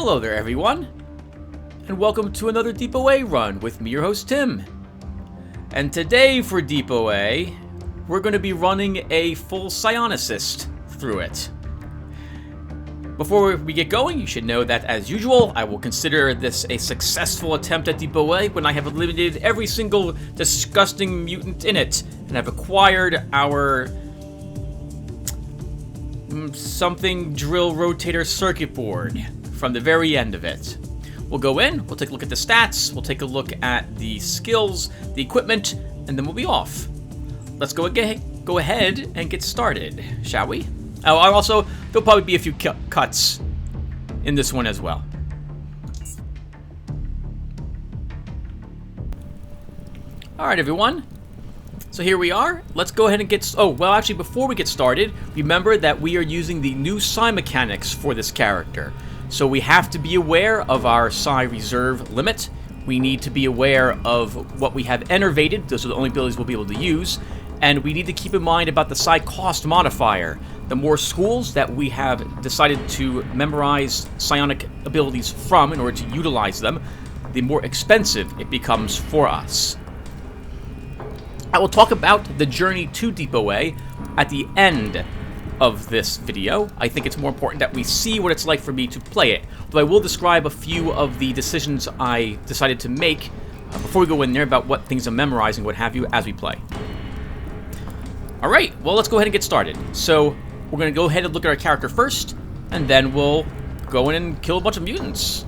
Hello there everyone, and welcome to another Deep OA run with me, your host Tim. And today for Deep OA, we're going to be running a full Psionicist through it. Before we get going, you should know that as usual, I will consider this a successful attempt at Deep OA when I have eliminated every single disgusting mutant in it, and have acquired our something drill rotator circuit board from the very end of it. We'll go in, we'll take a look at the stats, we'll take a look at the skills, the equipment, and then we'll be off. Let's go ahead and get started, shall we? Oh, also, there'll probably be a few cuts in this one as well. Alright everyone, so here we are. Let's go ahead and get... Oh, well actually before we get started, remember that we are using the new Psi mechanics for this character. So we have to be aware of our Psi reserve limit. We need to be aware of what we have enervated, those are the only abilities we'll be able to use. And we need to keep in mind about the Psi cost modifier. The more schools that we have decided to memorize psionic abilities from in order to utilize them, the more expensive it becomes for us. I will talk about the journey to Deep OA at the end of this video. I think it's more important that we see what it's like for me to play it. But I will describe a few of the decisions I decided to make before we go in there about what things I'm memorizing, what have you, as we play. Alright, well let's go ahead and get started. So, we're going to go ahead and look at our character first, and then we'll go in and kill a bunch of mutants.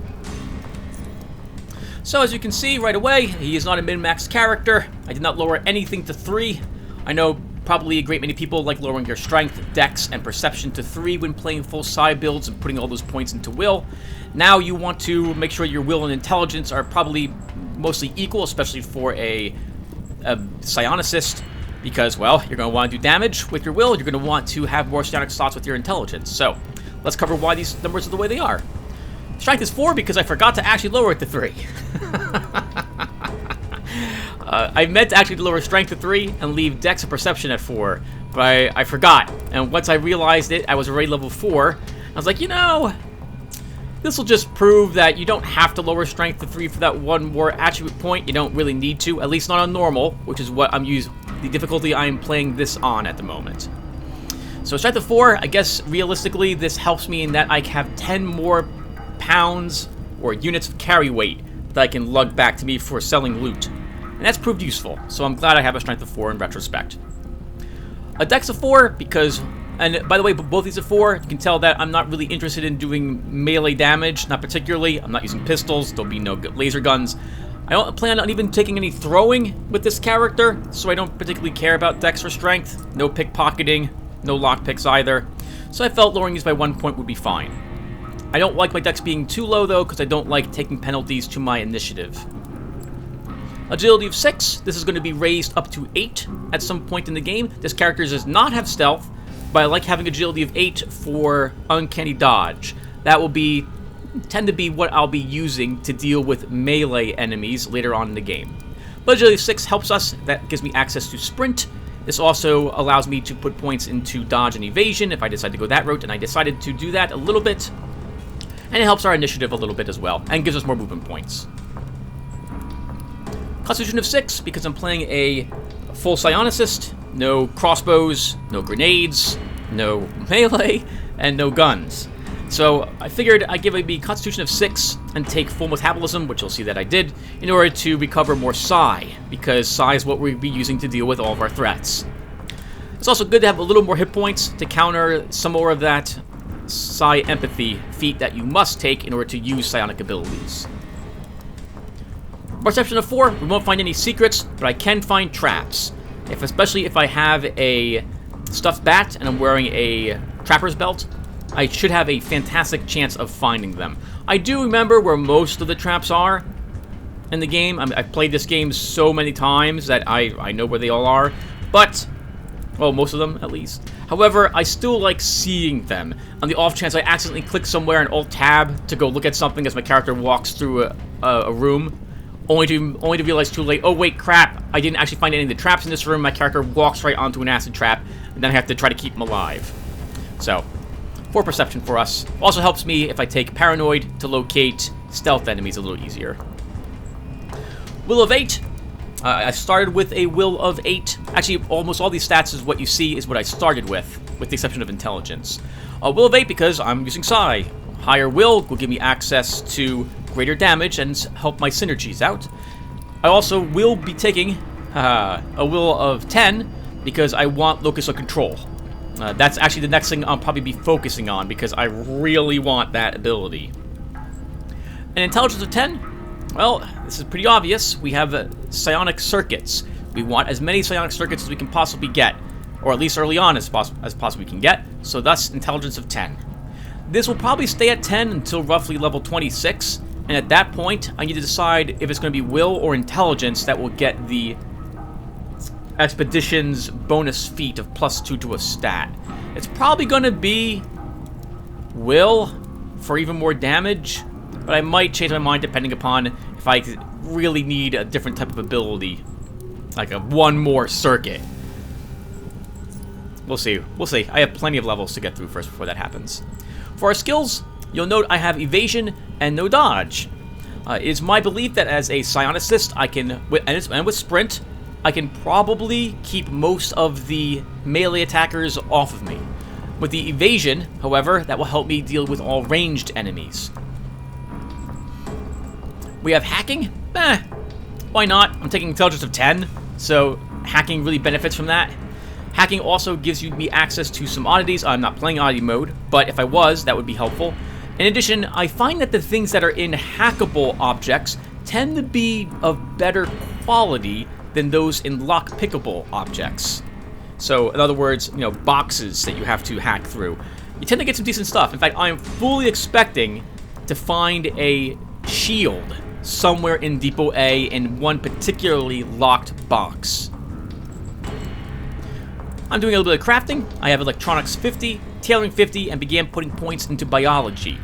So as you can see right away, he is not a min-max character. I did not lower anything to 3. I know probably a great many people like lowering your strength, dex, and perception to 3 when playing full Psi builds and putting all those points into will. Now you want to make sure your will and intelligence are probably mostly equal, especially for a Psionicist, because, well, you're going to want to do damage with your will, you're going to want to have more psionic slots with your intelligence. So, let's cover why these numbers are the way they are. Strength is 4 because I forgot to actually lower it to 3. I meant to actually lower strength to 3 and leave dex and perception at 4, but I forgot. And once I realized it, I was already level 4. I was like, you know, this will just prove that you don't have to lower strength to 3 for that one more attribute point. You don't really need to, at least not on normal, which is what I'm using, the difficulty I am playing this on at the moment. So strength of 4, I guess realistically this helps me in that I have 10 more pounds or units of carry weight that I can lug back to me for selling loot. And that's proved useful, so I'm glad I have a strength of 4 in retrospect. A dex of 4 because, and by the way, both these are 4, you can tell that I'm not really interested in doing melee damage, not particularly. I'm not using pistols, there'll be no laser guns. I don't plan on even taking any throwing with this character, so I don't particularly care about dex or strength. No pickpocketing, no lockpicks either. So I felt lowering these by 1 point would be fine. I don't like my dex being too low though, because I don't like taking penalties to my initiative. Agility of 6, this is going to be raised up to 8 at some point in the game. This character does not have stealth, but I like having agility of 8 for uncanny dodge. That will tend to be what I'll be using to deal with melee enemies later on in the game. But agility of 6 helps us, that gives me access to sprint. This also allows me to put points into dodge and evasion if I decide to go that route, and I decided to do that a little bit. And it helps our initiative a little bit as well, and gives us more movement points. Constitution of 6, because I'm playing a full Psionicist, no crossbows, no grenades, no melee, and no guns. So I figured I'd give a Constitution of 6 and take full metabolism, which you'll see that I did, in order to recover more Psi, because Psi is what we'll be using to deal with all of our threats. It's also good to have a little more hit points to counter some more of that Psi empathy feat that you must take in order to use psionic abilities. Perception of 4, we won't find any secrets, but I can find traps. Especially if I have a stuffed bat and I'm wearing a trapper's belt, I should have a fantastic chance of finding them. I do remember where most of the traps are in the game. I've played this game so many times that I know where they all are, but, well, most of them at least. However, I still like seeing them. On the off chance I accidentally click somewhere and Alt-Tab to go look at something as my character walks through a room, only to realize too late, oh wait, crap, I didn't actually find any of the traps in this room. My character walks right onto an acid trap, and then I have to try to keep him alive. So, 4 perception for us. Also helps me if I take Paranoid to locate stealth enemies a little easier. Will of 8. I started with a will of 8. Actually, almost all these stats is what you see is what I started with the exception of intelligence. Will of 8 because I'm using Psi. Higher will give me access to greater damage and help my synergies out. I also will be taking a will of 10 because I want locus of control. That's actually the next thing I'll probably be focusing on because I really want that ability. An intelligence of 10? Well, this is pretty obvious. We have psionic circuits. We want as many psionic circuits as we can possibly get, or at least early on as possibly we can get, so thus intelligence of 10. This will probably stay at 10 until roughly level 26, and at that point, I need to decide if it's going to be will or intelligence that will get the expedition's bonus feat of +2 to a stat. It's probably going to be will for even more damage, but I might change my mind depending upon if I really need a different type of ability, like one more circuit. We'll see. We'll see. I have plenty of levels to get through first before that happens. For our skills, you'll note I have evasion and no dodge. It is my belief that as a psionicist, I can, and with sprint, I can probably keep most of the melee attackers off of me. With the evasion, however, that will help me deal with all ranged enemies. We have hacking? Why not? I'm taking intelligence of 10, so hacking really benefits from that. Hacking also gives me access to some oddities. I'm not playing oddity mode, but if I was, that would be helpful. In addition, I find that the things that are in hackable objects tend to be of better quality than those in lock-pickable objects. So, in other words, you know, boxes that you have to hack through. You tend to get some decent stuff. In fact, I am fully expecting to find a shield somewhere in Depot A in one particularly locked box. I'm doing a little bit of crafting. I have electronics 50, tailoring 50, and began putting points into biology.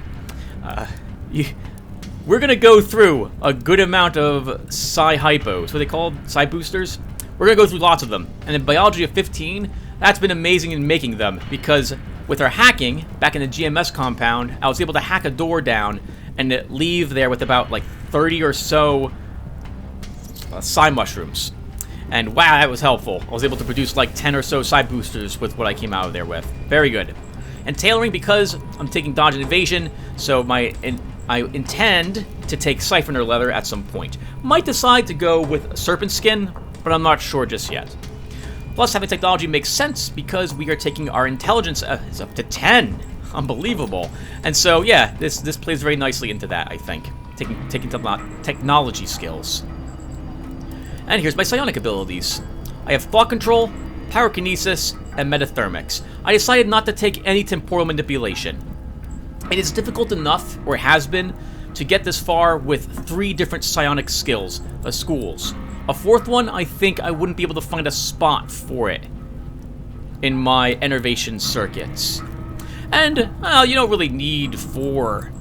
We're going to go through a good amount of Psi Hypos. What are they called? Psi Boosters? We're going to go through lots of them. And in biology of 15, that's been amazing in making them, because with our hacking, back in the GMS compound, I was able to hack a door down and leave there with about like 30 or so Psi mushrooms. And wow, that was helpful. I was able to produce like 10 or so Psi boosters with what I came out of there with. Very good. And tailoring, because I'm taking dodge and evasion, so I intend to take siphoner leather at some point. Might decide to go with serpent skin, but I'm not sure just yet. Plus, having technology makes sense because we are taking our intelligence is up to 10. Unbelievable. And so, yeah, this plays very nicely into that, I think. Taking technology skills. And here's my psionic abilities. I have thought control, parakinesis, and metathermics. I decided not to take any temporal manipulation. It is difficult enough, or has been, to get this far with 3 different psionic skills, schools. A 4th one, I think I wouldn't be able to find a spot for it in my enervation circuits. And, well, you don't really need 4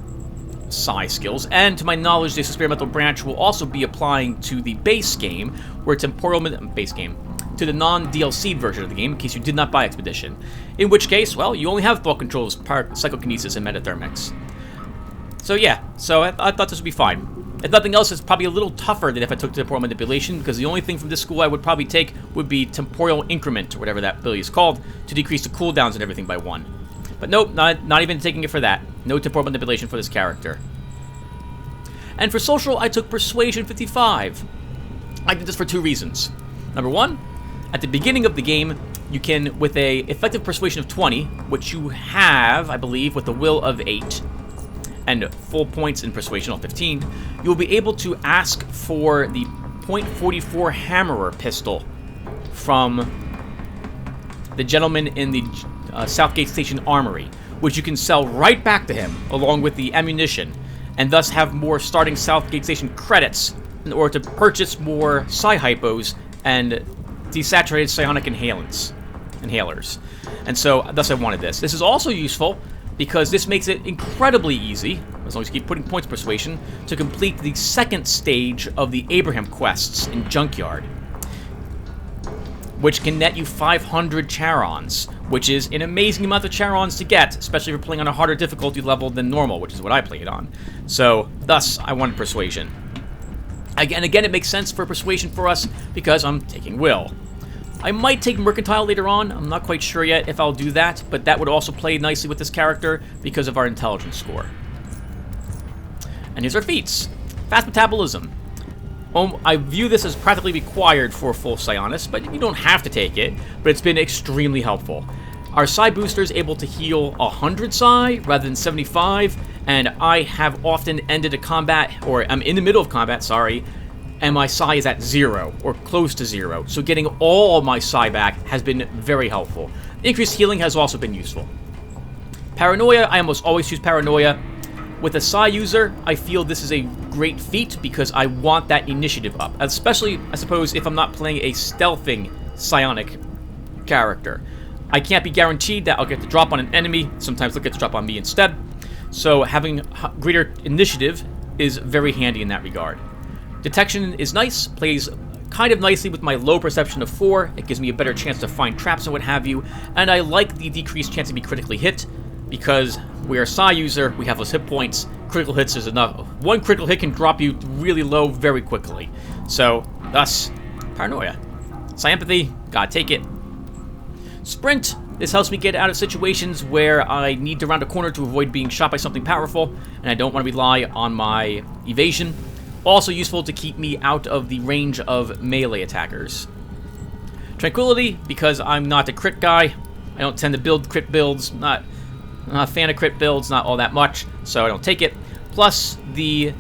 Psi skills, and to my knowledge, this experimental branch will also be applying to the base game, where temporal base game, to the non-DLC version of the game, in case you did not buy Expedition. In which case, well, you only have thought controls, psychokinesis, and metathermics. So yeah, so I thought this would be fine. If nothing else, it's probably a little tougher than if I took temporal manipulation, because the only thing from this school I would probably take would be temporal increment, or whatever that ability is called, to decrease the cooldowns and everything by 1. But nope, not even taking it for that. No temporal manipulation for this character. And for social, I took Persuasion 55. I did this for 2 reasons. Number 1, at the beginning of the game, you can, with a effective Persuasion of 20, which you have, I believe, with the will of 8, and full points in Persuasion of 15, you'll be able to ask for the .44 Hammerer pistol from the gentleman in the Southgate Station Armory, which you can sell right back to him, along with the ammunition, and thus have more starting Southgate Station credits in order to purchase more Psi Hypos and desaturated psionic inhalers. And so, thus I wanted this. This is also useful because this makes it incredibly easy, as long as you keep putting points persuasion, to complete the 2nd stage of the Abraham quests in Junkyard. which can net you 500 Charons, which is an amazing amount of Charons to get, especially if you're playing on a harder difficulty level than normal, which is what I played on. So, thus, I wanted Persuasion. Again, it makes sense for Persuasion for us because I'm taking Will. I might take Mercantile later on. I'm not quite sure yet if I'll do that, but that would also play nicely with this character because of our intelligence score. And here's our feats. Fast Metabolism. I view this as practically required for full Psionis, but you don't have to take it, but it's been extremely helpful. Our Psi booster is able to heal 100 Psi rather than 75, and I have often ended a combat, or I'm in the middle of combat, sorry, and my Psi is at 0, or close to 0, so getting all my Psi back has been very helpful. Increased healing has also been useful. Paranoia, I almost always choose Paranoia. With a Psi user, I feel this is a great feat because I want that initiative up, especially, I suppose, if I'm not playing a stealthing psionic character. I can't be guaranteed that I'll get the drop on an enemy, sometimes they'll get the drop on me instead, so having greater initiative is very handy in that regard. Detection is nice, plays kind of nicely with my low perception of 4, it gives me a better chance to find traps and what have you, and I like the decreased chance to be critically hit, because we are a Psi user, we have less hit points, critical hits is enough. One critical hit can drop you really low very quickly. So, thus, Paranoia. Psi Empathy, gotta take it. Sprint, this helps me get out of situations where I need to round a corner to avoid being shot by something powerful, and I don't want to rely on my evasion. Also useful to keep me out of the range of melee attackers. Tranquility, because I'm not a crit guy. I don't tend to build crit builds, I'm not a fan of crit builds, not all that much, so I don't take it. Plus, the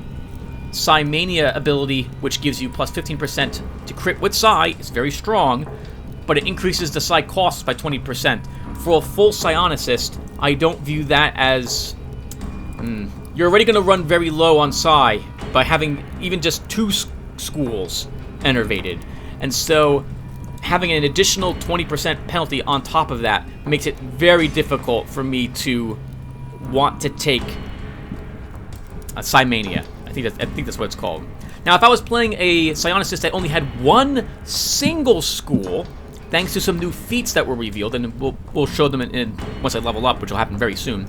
Psimania ability, which gives you plus 15% to crit with Psi, is very strong, but it increases the Psi costs by 20%. For a full Psionicist, I don't view that as... You're already going to run very low on Psi by having even just 2 schools enervated. And so, having an additional 20% penalty on top of that makes it very difficult for me to want to take Psimania. I think that's what it's called. Now, if I was playing a Psionicist that only had 1 single school, thanks to some new feats that were revealed, and we'll show them once I level up, which will happen very soon.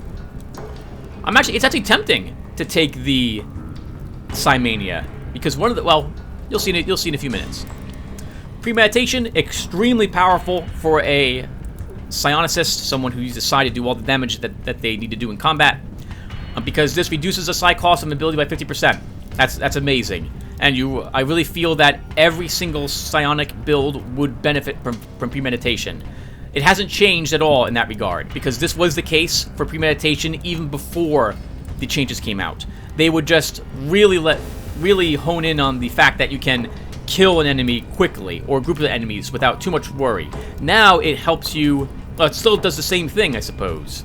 It's actually tempting to take the Psimania because one of the you'll see in a few minutes. Premeditation, extremely powerful for a Psionicist, someone who's decided to do all the damage that they need to do in combat, because this reduces the Psi cost of ability by 50%. That's amazing, and I really feel that every single psionic build would benefit from premeditation. It hasn't changed at all in that regard, because this was the case for premeditation even before the changes came out. They would just really hone in on the fact that you can kill an enemy quickly, or a group of enemies without too much worry. Now it helps you... Well, it still does the same thing, I suppose.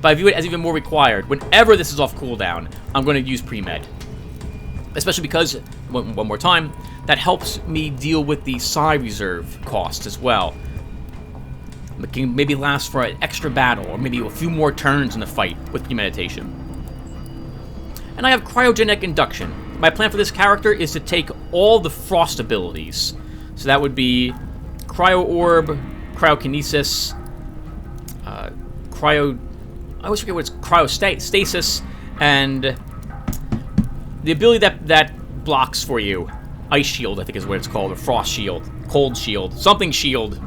But I view it as even more required. Whenever this is off cooldown, I'm going to use pre-med. Especially because, one more time, that helps me deal with the Psi reserve cost as well. It can maybe last for an extra battle, or maybe a few more turns in the fight with premeditation. And I have Cryogenic Induction. My plan for this character is to take all the Frost abilities. So that would be Cryo Orb, Cryokinesis, I always forget what it's... Cryostasis, and the ability that blocks for you. Ice Shield, I think is what it's called, or Frost Shield, Cold Shield, something Shield.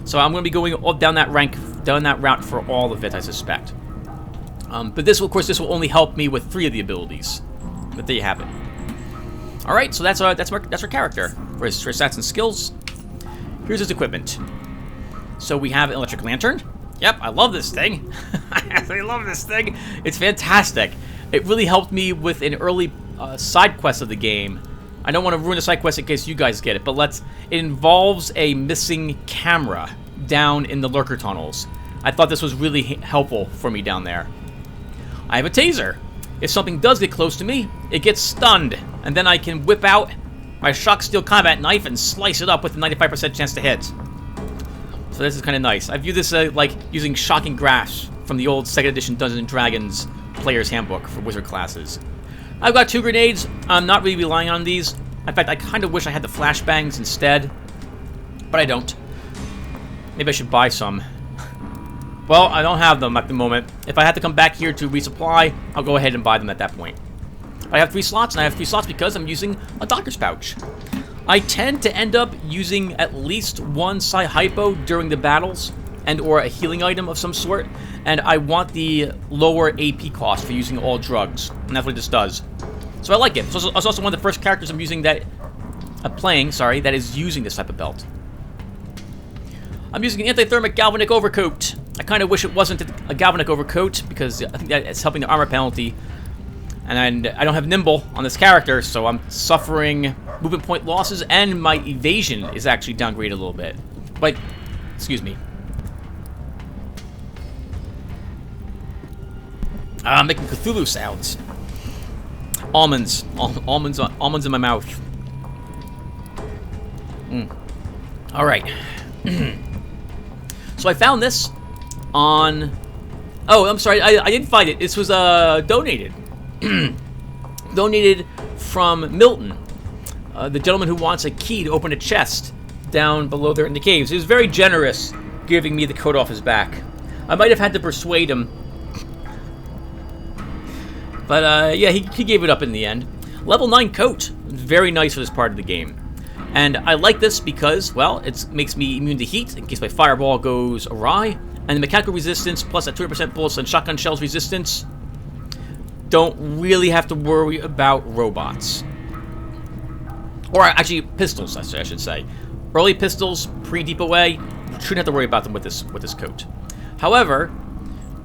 So I'm going to be going down that route for all of it, I suspect. But this, of course, will only help me with 3 of the abilities. But there you have it. All right, so that's our character for his stats and skills. Here's his equipment. So we have an electric lantern. Yep, I love this thing. I love this thing. It's fantastic. It really helped me with an early side quest of the game. I don't want to ruin the side quest in case you guys get it, but it involves a missing camera down in the lurker tunnels. I thought this was really helpful for me down there. I have a taser. If something does get close to me, it gets stunned, and then I can whip out my shock steel combat knife and slice it up with a 95% chance to hit. So this is kind of nice. I view this like using shocking grasp from the old 2nd edition Dungeons & Dragons Player's Handbook for wizard classes. I've got 2 grenades. I'm not really relying on these. In fact, I kind of wish I had the flashbangs instead, but I don't. Maybe I should buy some. Well, I don't have them at the moment. If I had to come back here to resupply, I'll go ahead and buy them at that point. I have 3 slots, and I have 3 slots because I'm using a doctor's pouch. I tend to end up using at least 1 Psi-Hypo during the battles, and or a healing item of some sort, and I want the lower AP cost for using all drugs, and that's what this does. So I like it. It's also one of the first characters I'm using that... that is using this type of belt. I'm using an anti-thermic galvanic overcoat. I kind of wish it wasn't a galvanic overcoat, because I think that it's helping the armor penalty. And I don't have nimble on this character, so I'm suffering movement point losses, and my evasion is actually downgraded a little bit. But, excuse me. I'm making Cthulhu sounds. Almonds. Almonds in my mouth. Alright. So I found this on... Oh, I'm sorry. I didn't find it. This was donated. Donated from Milton. The gentleman who wants a key to open a chest down below there in the caves. He was very generous giving me the coat off his back. I might have had to persuade him. But, yeah, he gave it up in the end. Level 9 coat. Very nice for this part of the game. And I like this because, well, it makes me immune to heat in case my fireball goes awry. And the mechanical resistance, plus that 20% bullets and shotgun shells resistance, don't really have to worry about robots. Or actually, pistols, I should say. Early pistols, pre-deep away, shouldn't have to worry about them with this coat. However...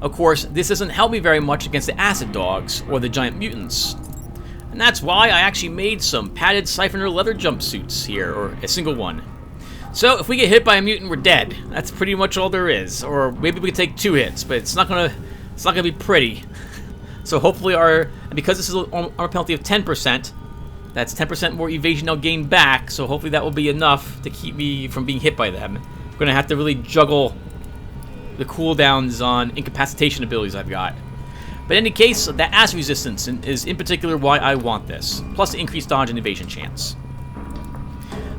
Of course, this doesn't help me very much against the acid dogs or the giant mutants. And that's why I actually made some padded Psychoneuro leather jumpsuits here, or a single one. So if we get hit by a mutant, we're dead. That's pretty much all there is. Or maybe we can take 2 hits, but it's not gonna be pretty. So hopefully because this is an armor penalty of 10%, that's 10% more evasion I'll gain back, so hopefully that will be enough to keep me from being hit by them. I'm gonna have to really juggle the cooldowns on incapacitation abilities I've got. But in any case, that acid resistance is in particular why I want this, plus the increased dodge and evasion chance.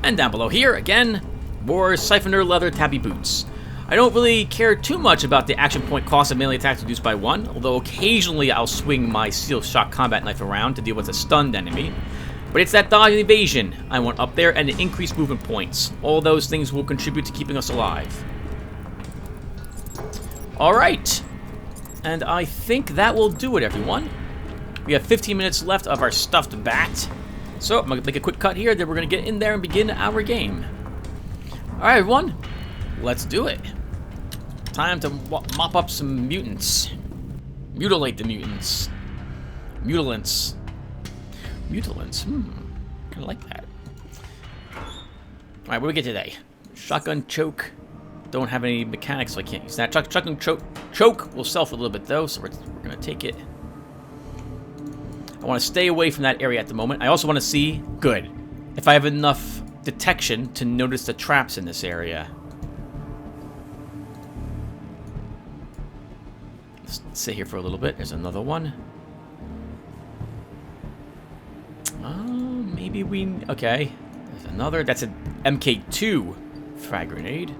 And down below here, again, more Psychoneuro leather tabby boots. I don't really care too much about the action point cost of melee attacks reduced by 1, although occasionally I'll swing my steel shock combat knife around to deal with a stunned enemy. But it's that dodge and evasion I want up there, and the increased movement points. All those things will contribute to keeping us alive. Alright, and I think that will do it, everyone. We have 15 minutes left of our stuffed bat. So, I'm going to make a quick cut here, then we're going to get in there and begin our game. Alright, everyone, let's do it. Time to mop up some mutants. Mutilate the mutants. Mutilants. Mutilants, kind of like that. Alright, what do we get today? Shotgun choke. Don't have any mechanics, so I can't use that. Shotgun choke will sell for a little bit, though, so we're going to take it. I want to stay away from that area at the moment. I also want to see, good, if I have enough detection to notice the traps in this area. Let's sit here for a little bit. There's another one. Maybe we... Okay. There's another. That's an MK2 frag grenade.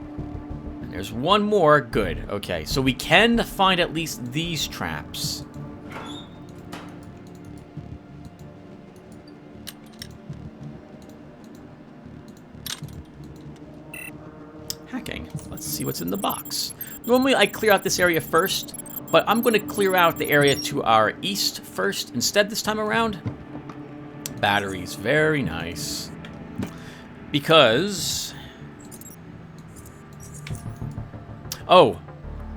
There's one more. Good. Okay, so we can find at least these traps. Hacking. Let's see what's in the box. Normally I clear out this area first, but I'm going to clear out the area to our east first instead this time around. Batteries. Very nice. Because... Oh,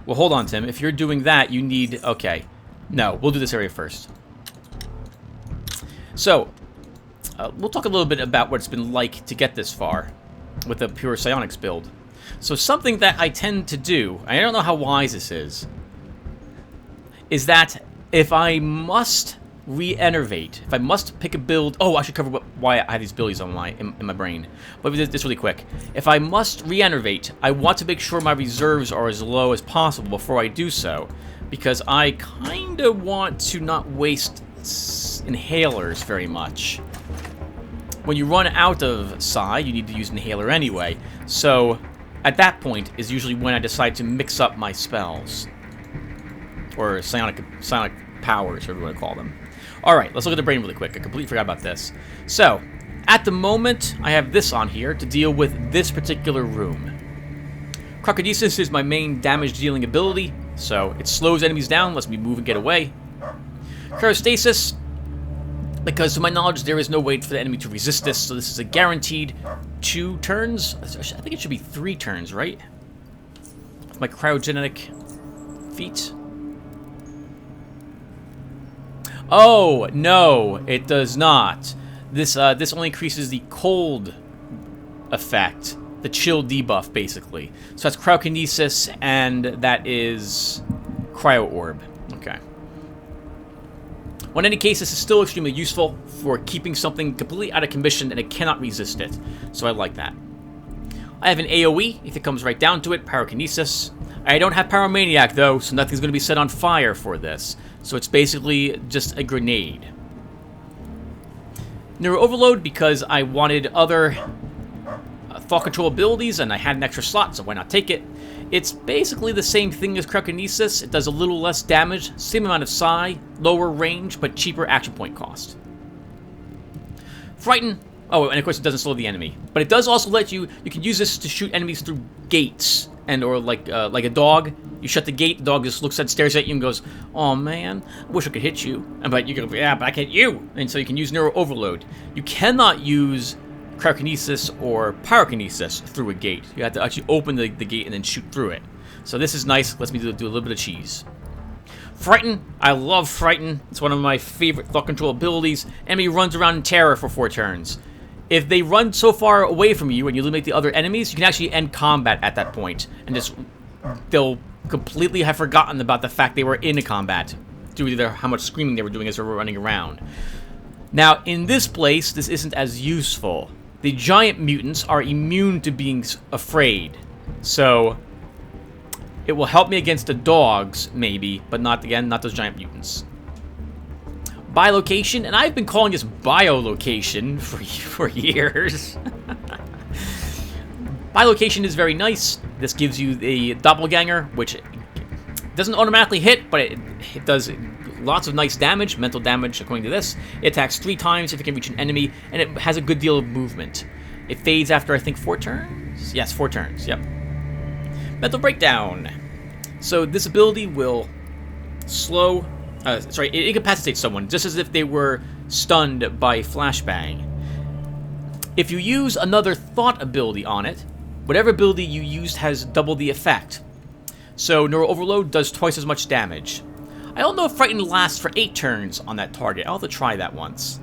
well, hold on, Tim. If you're doing that, you need... Okay. No, we'll do this area first. So, we'll talk a little bit about what it's been like to get this far with a pure psionics build. So something that I tend to do, I don't know how wise this is that if I must re-enervate, if I must pick a build... Oh, I should cover why I have these abilities on in my brain. But this really quick. If I must re-enervate, I want to make sure my reserves are as low as possible before I do so. Because I kind of want to not waste inhalers very much. When you run out of Psi, you need to use inhaler anyway. So, at that point is usually when I decide to mix up my spells. Or psionic powers, whatever you want to call them. Alright, let's look at the brain really quick. I completely forgot about this. So, at the moment, I have this on here to deal with this particular room. Parakinesis is my main damage-dealing ability, so it slows enemies down, lets me move and get away. Cryostasis, because to my knowledge, there is no way for the enemy to resist this, so this is a guaranteed 2 turns. I think it should be 3 turns, right? With my cryogenic feat. Oh, no, it does not. This only increases the cold effect, the chill debuff, basically. So that's Cryokinesis, and that is Cryo Orb. Okay. Well, in any case, this is still extremely useful for keeping something completely out of commission, and it cannot resist it. So I like that. I have an AoE, if it comes right down to it, Parakinesis. I don't have Pyromaniac, though, so nothing's going to be set on fire for this. So it's basically just a grenade. Neuro Overload, because I wanted other thought control abilities, and I had an extra slot, so why not take it? It's basically the same thing as Parakinesis. It does a little less damage, same amount of psi, lower range, but cheaper action point cost. Frighten. Oh, and of course it doesn't slow the enemy. But it does also let you can use this to shoot enemies through gates. Or like a dog. You shut the gate, the dog just looks at, stares at you and goes, "Oh man, I wish I could hit you." But you go, "Yeah, but I can hit you." And so you can use Neuro Overload. You cannot use Cryokinesis or Parakinesis through a gate. You have to actually open the gate and then shoot through it. So this is nice. Lets me do a little bit of cheese. Frighten. I love Frighten. It's one of my favorite thought control abilities. Enemy runs around in terror for 4 turns. If they run so far away from you and you eliminate the other enemies, you can actually end combat at that point. And just, they'll completely have forgotten about the fact they were in a combat due to how much screaming they were doing as they were running around. Now, in this place, this isn't as useful. The giant mutants are immune to being afraid. So, it will help me against the dogs, maybe, but not those giant mutants. Bilocation, and I've been calling this biolocation for years. Bilocation is very nice. This gives you the doppelganger, which doesn't automatically hit, but it does lots of nice damage, mental damage according to this. It attacks 3 times if it can reach an enemy, and it has a good deal of movement. It fades after, I think, 4 turns? Yes, 4 turns, yep. Mental Breakdown. So this ability will slow... it incapacitates someone, just as if they were stunned by flashbang. If you use another thought ability on it, whatever ability you used has double the effect. So Neuro Overload does twice as much damage. I don't know if Frighten lasts for 8 turns on that target. I'll have to try that once.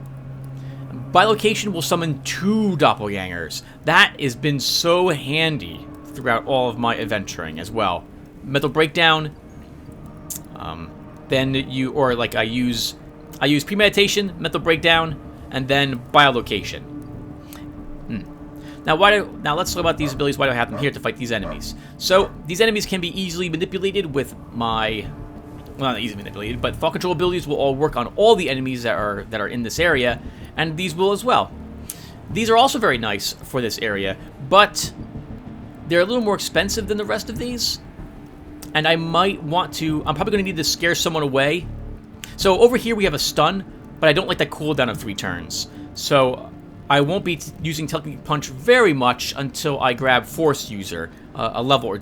Bilocation will summon 2 doppelgangers. That has been so handy throughout all of my adventuring as well. Mental Breakdown. Then I use Premeditation, Mental Breakdown, and then Biolocation. Now let's talk about these abilities. Why do I have them here to fight these enemies? So these enemies can be easily manipulated with my, well, not easily manipulated, but thought control abilities will all work on all the enemies that are in this area, and these will as well. These are also very nice for this area, but they're a little more expensive than the rest of these. And I might want to... I'm probably going to need to scare someone away. So over here we have a stun, but I don't like that cooldown of 3 turns. So I won't be using Telekinetic Punch very much until I grab Force User. A level, or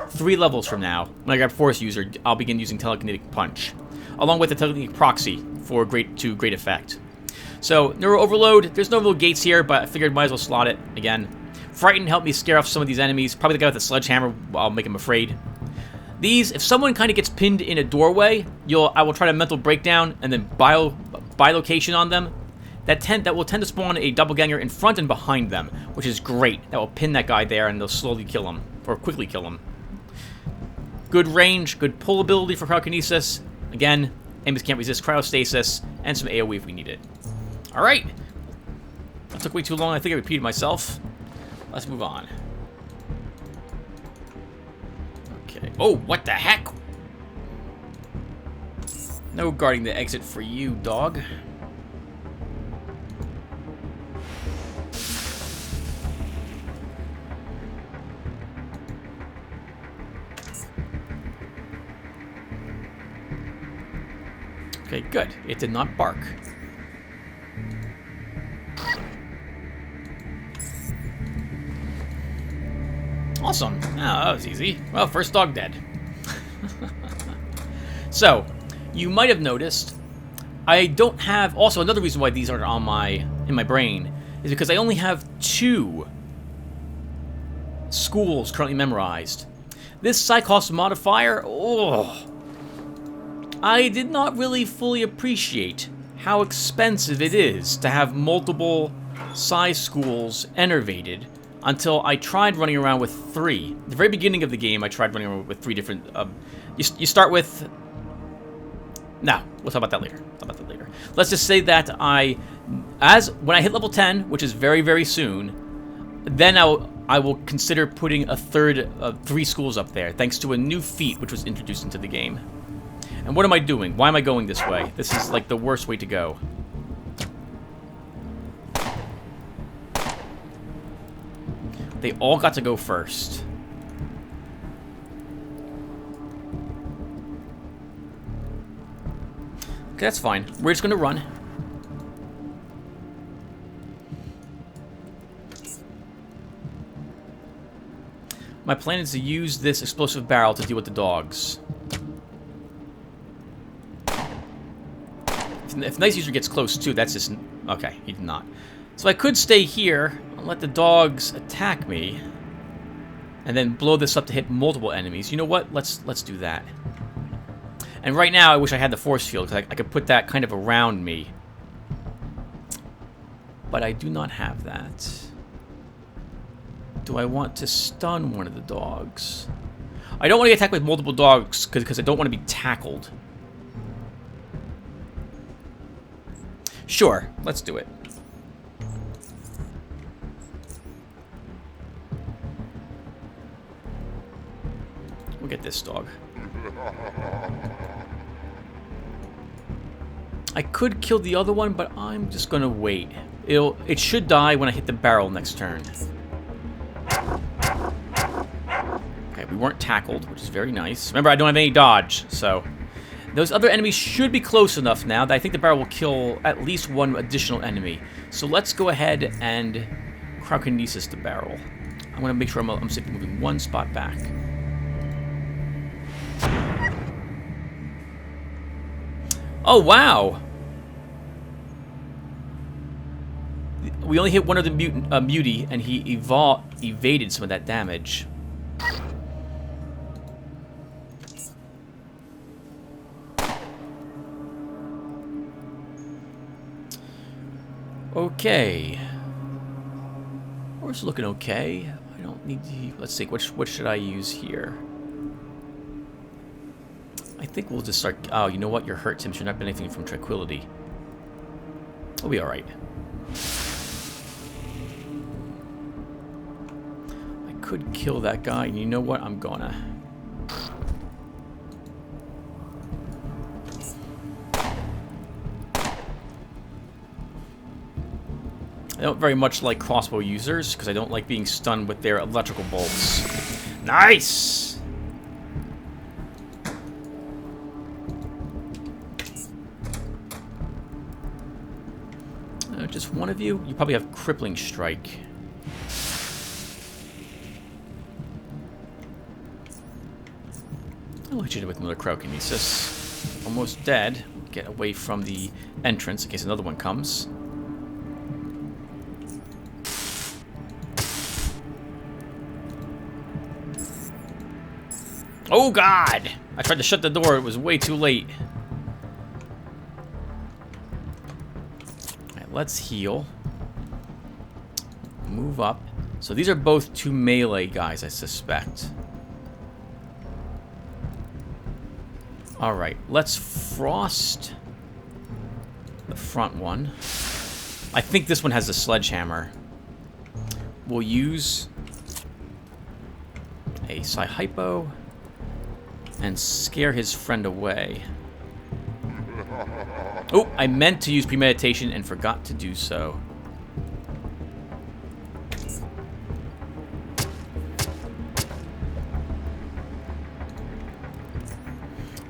3 levels from now. When I grab Force User, I'll begin using Telekinetic Punch. Along with the Telekinetic Proxy for great effect. So, Neuro Overload. There's no real gates here, but I figured might as well slot it again. Frighten helped me scare off some of these enemies. Probably the guy with the sledgehammer, I'll make him afraid. These, if someone kind of gets pinned in a doorway, I will try to Mental Breakdown and then Bilocation on them. That will tend to spawn a doppelganger in front and behind them, which is great. That will pin that guy there and they'll slowly kill him, or quickly kill him. Good range, good pull ability for Parakinesis. Again, enemies can't resist Cryostasis, and some AoE if we need it. Alright. That took way too long. I think I repeated myself. Let's move on. Okay. Oh, what the heck? No guarding the exit for you, dog. Okay, good. It did not bark. Awesome. Oh, that was easy. Well, first dog dead. So, you might have noticed I don't have... Also, another reason why these are on in my brain is because I only have 2 schools currently memorized. This Psychos modifier, oh, I did not really fully appreciate how expensive it is to have multiple psi schools enervated until I tried running around with 3. At the very beginning of the game, I tried running around with 3 different... you start with... No, we'll talk about that later. Let's just say that when I hit level 10, which is very, very soon, then I will consider putting a third of 3 schools up there, thanks to a new feat which was introduced into the game. And what am I doing? Why am I going this way? This is like the worst way to go. They all got to go first. Okay, that's fine. We're just gonna run. My plan is to use this explosive barrel to deal with the dogs. If Nice User gets close too, that's just... Okay, he did not. So I could stay here and let the dogs attack me, and then blow this up to hit multiple enemies. You know what? Let's do that. And right now, I wish I had the force field, because I could put that kind of around me. But I do not have that. Do I want to stun one of the dogs? I don't want to get attacked with multiple dogs, because I don't want to be tackled. Sure, let's do it. We'll get this dog. I could kill the other one, but I'm just gonna wait. It should die when I hit the barrel next turn. Okay, we weren't tackled, which is very nice. Remember, I don't have any dodge, so... Those other enemies should be close enough now that I think the barrel will kill at least one additional enemy. So let's go ahead and Parakinesis the barrel. I'm going to make sure I'm simply moving 1 spot back. Oh, wow! We only hit one of the mutie, and he evaded some of that damage. Okay. Horse looking okay. I don't need to... Let's see, what should I use here? I think we'll just start... Oh, you know what? You're hurt, Tim. You're not benefiting from tranquility. We'll be alright. I could kill that guy, and you know what? I'm gonna... I don't very much like crossbow users, because I don't like being stunned with their electrical bolts. Nice! Just one of you? You probably have crippling strike. I'll hit you with another Parakinesis. Almost dead. Get away from the entrance in case another one comes. Oh god! I tried to shut the door, it was way too late. Alright, let's heal. Move up. So these are both 2 melee guys, I suspect. Alright, let's frost the front one. I think this one has a sledgehammer. We'll use a Psi-Hypo and scare his friend away. Oh, I meant to use premeditation and forgot to do so.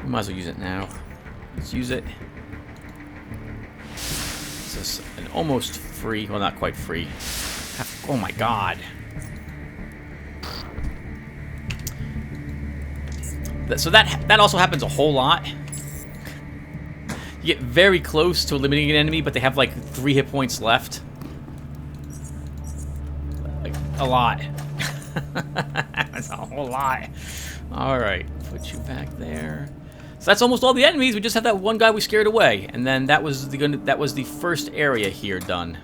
We might as well use it now. Let's use it. this an almost free, well, not quite free. Oh my god. So that also happens a whole lot. You get very close to eliminating an enemy, but they have like 3 hit points left. Like, a lot. That's a whole lot. Alright, put you back there. So that's almost all the enemies. We just have that one guy we scared away. And then that was the first area here done.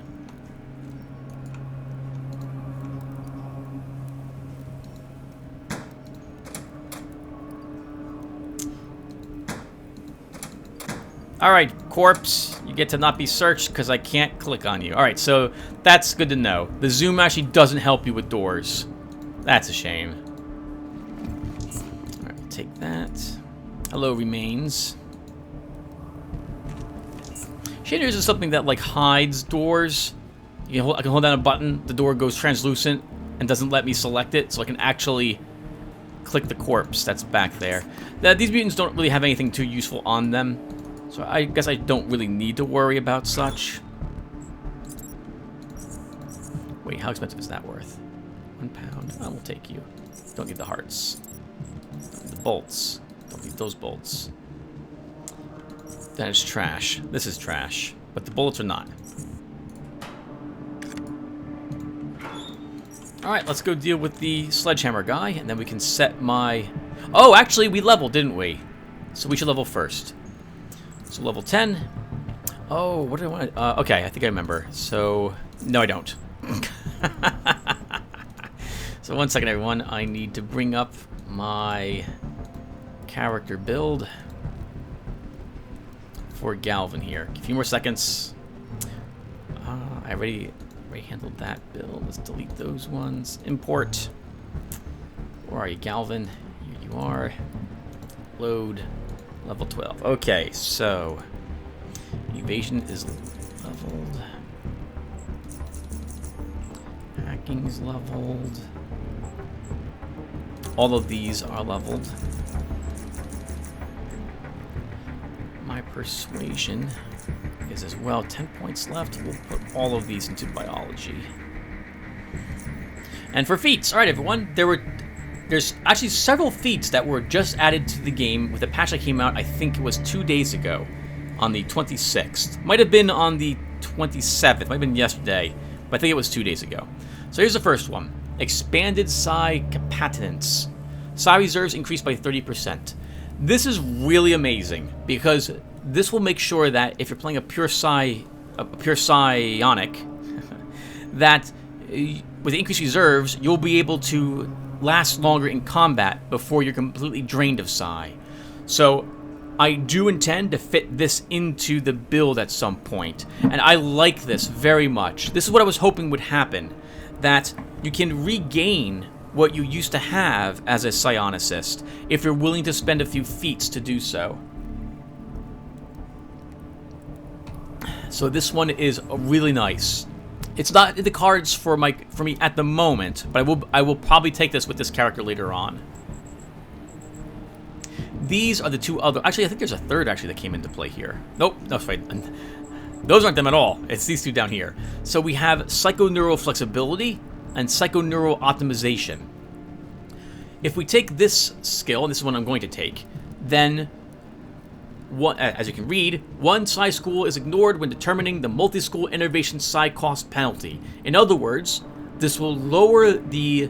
Alright, corpse, you get to not be searched because I can't click on you. Alright, so that's good to know. The zoom actually doesn't help you with doors. That's a shame. Alright, take that. Hello, remains. Shaders is something that, like, hides doors. I can hold down a button, the door goes translucent and doesn't let me select it, so I can actually click the corpse that's back there. These mutants don't really have anything too useful on them. So I guess I don't really need to worry about such. Wait, how expensive is that worth? £1. I will take you. Don't need the hearts. Don't need the bolts. Don't need those bolts. That is trash. This is trash. But the bullets are not. Alright, let's go deal with the sledgehammer guy, and then we can set my... Oh, actually, we leveled, didn't we? So we should level first. So level 10. Oh, what do I want to... okay, I think I remember. So, no I don't. So one second everyone, I need to bring up my character build for Galvin here. A few more seconds. I already handled that build. Let's delete those ones. Import. Where are you, Galvin? Here you are. Load. Level 12. Okay, so evasion is leveled. Hacking is leveled. All of these are leveled. My persuasion is as well. 10 points left. We'll put all of these into biology. And for feats, all right, everyone. There's actually several feats that were just added to the game with a patch that came out, I think it was 2 days ago, on the 26th. Might have been on the 27th, might have been yesterday, but I think it was 2 days ago. So here's the first one. Expanded Psi Capacitance. Psi reserves increased by 30%. This is really amazing, because this will make sure that if you're playing a pure Psionic, that with increased reserves, you'll be able to last longer in combat before you're completely drained of Psi. So I do intend to fit this into the build at some point, and I like this very much. This is what I was hoping would happen, that you can regain what you used to have as a psionicist if you're willing to spend a few feats to do so. So this one is really nice. It's not in the cards for me at the moment, but I will probably take this with this character later on. These are the two other... Actually, I think there's a third actually that came into play here. Nope, no, sorry. Those aren't them at all. It's these two down here. So we have Psychoneuro Flexibility and Psychoneuro Optimization. If we take this skill, and this is what I'm going to take, then... as you can read, one Psi school is ignored when determining the multi-school innovation Psi cost penalty. In other words, this will lower the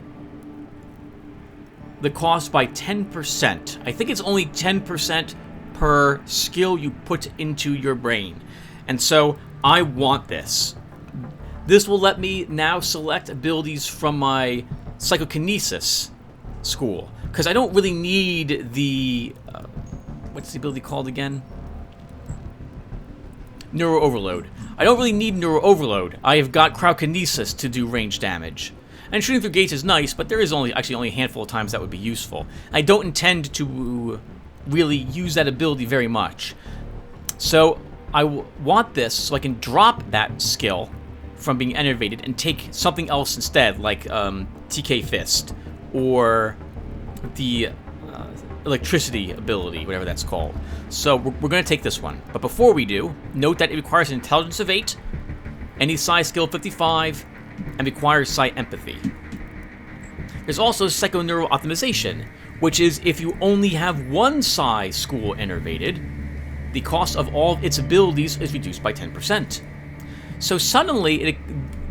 cost by 10%. I think it's only 10% per skill you put into your brain. And so, I want this. This will let me now select abilities from my Psychokinesis school. Because I don't really need the... what's the ability called again? Neuro Overload. I don't really need Neuro Overload. I have got Cryokinesis to do range damage. And shooting through gates is nice, but there is actually only a handful of times that would be useful. I don't intend to really use that ability very much. So I want this so I can drop that skill from being enervated and take something else instead, like TK Fist or the electricity ability, whatever that's called. So we're going to take this one. But before we do, note that it requires an intelligence of 8 any Psi skill 55, and requires Psi empathy. There's also Psychoneuro Optimization, which is if you only have one Psi school innervated, the cost of all of its abilities is reduced by 10%. So suddenly,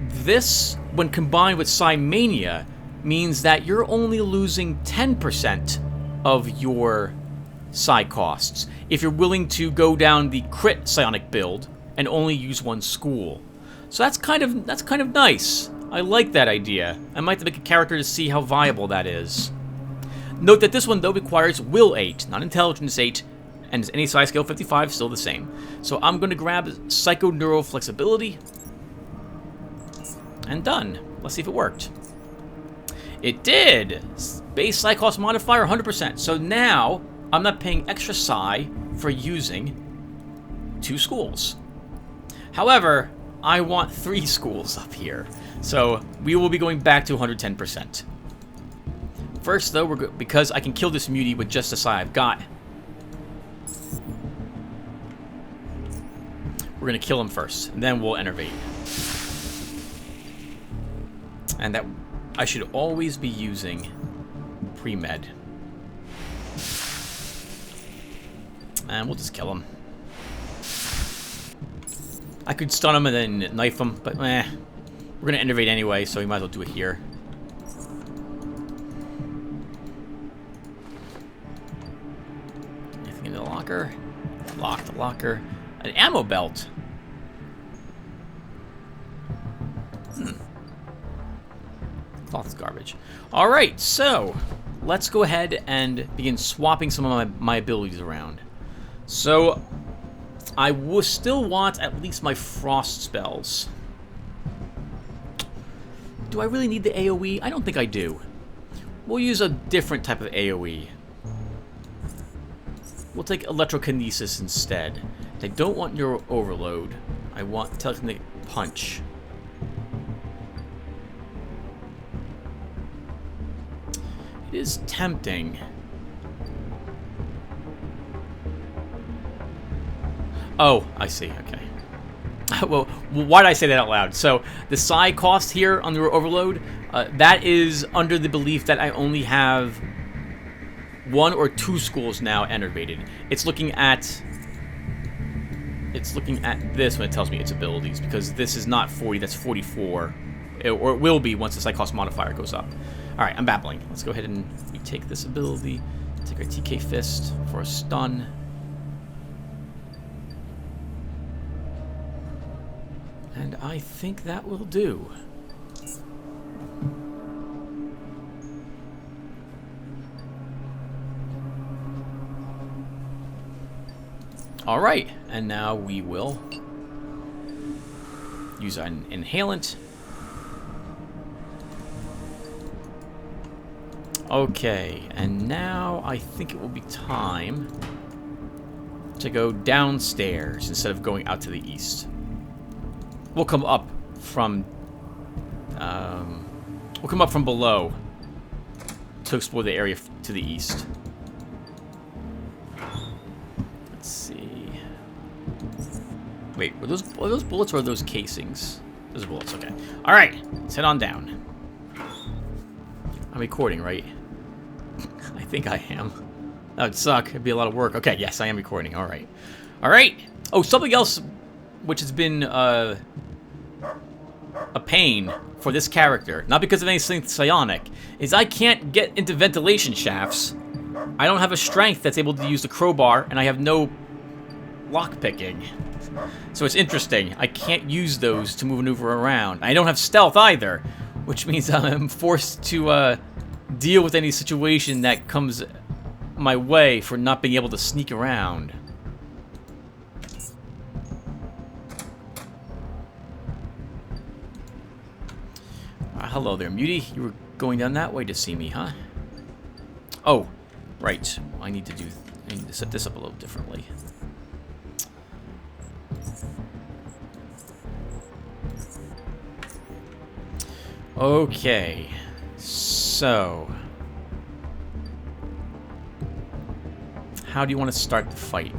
this, when combined with Psi Mania, means that you're only losing 10% of your Psi costs if you're willing to go down the crit psionic build and only use one school. So that's kind of nice. I like that idea. I might have to make a character to see how viable that is. Note that this one, though, requires Will 8, not Intelligence 8, and any Psi skill 55 still the same. So I'm going to grab Psychoneuro Flexibility, and done. Let's see if it worked. It did! Base Psi cost modifier 100%. So now, I'm not paying extra Psi for using 2 schools. However, I want 3 schools up here. So we will be going back to 110%. First, though, because I can kill this mutie with just the Psi I've got, we're going to kill him first, and then we'll innervate. And that I should always be using pre-med. And we'll just kill him. I could stun him and then knife him, but we're going to innervate anyway, so we might as well do it here. Anything in the locker? Locked locker. An ammo belt. Cloth's garbage. Alright, so let's go ahead and begin swapping some of my abilities around. So I will still want at least my frost spells. Do I really need the AoE? I don't think I do. We'll use a different type of AoE. We'll take Electrokinesis instead. I don't want Neuro Overload. I want Telekinetic Punch. It is tempting. Oh, I see. Okay. Well, why did I say that out loud? So, the Psi cost here on the Overload, that is under the belief that I only have 1 or 2 schools now innervated. It's looking at this when it tells me its abilities, because this is not 40, that's 44. Or it will be once the Psi cost modifier goes up. Alright, I'm babbling. Let's go ahead and retake this ability. Take our TK Fist for a stun. And I think that will do. Alright, and now we will use an inhalant. Okay, and now I think it will be time to go downstairs instead of going out to the east. We'll come up from below to explore the area to the east. Let's see. Wait, were those bullets or are those casings? Those are bullets, okay. Alright, let's head on down. I'm recording, right? I think I am. That would suck. It'd be a lot of work. Okay, yes, I am recording. Alright. Alright! Oh, something else which has been a pain for this character, not because of anything psionic, is I can't get into ventilation shafts. I don't have a strength that's able to use the crowbar, and I have no lockpicking. So it's interesting. I can't use those to maneuver around. I don't have stealth either, which means I'm forced to deal with any situation that comes my way for not being able to sneak around. Hello there, Mutie. You were going down that way to see me, huh? Oh, right. I need to set this up a little differently. Okay. So, how do you want to start the fight?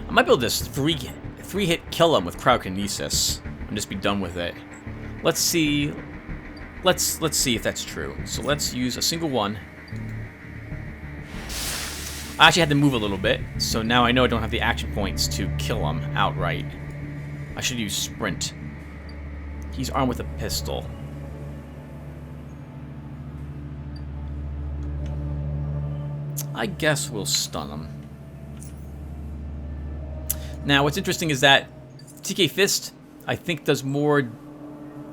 I might be able to just three-hit kill him with Parakinesis and just be done with it. Let's see. Let's see if that's true. So let's use a single one. I actually had to move a little bit, so now I know I don't have the action points to kill him outright. I should use sprint. He's armed with a pistol. I guess we'll stun him. Now, what's interesting is that TK Fist, I think, does more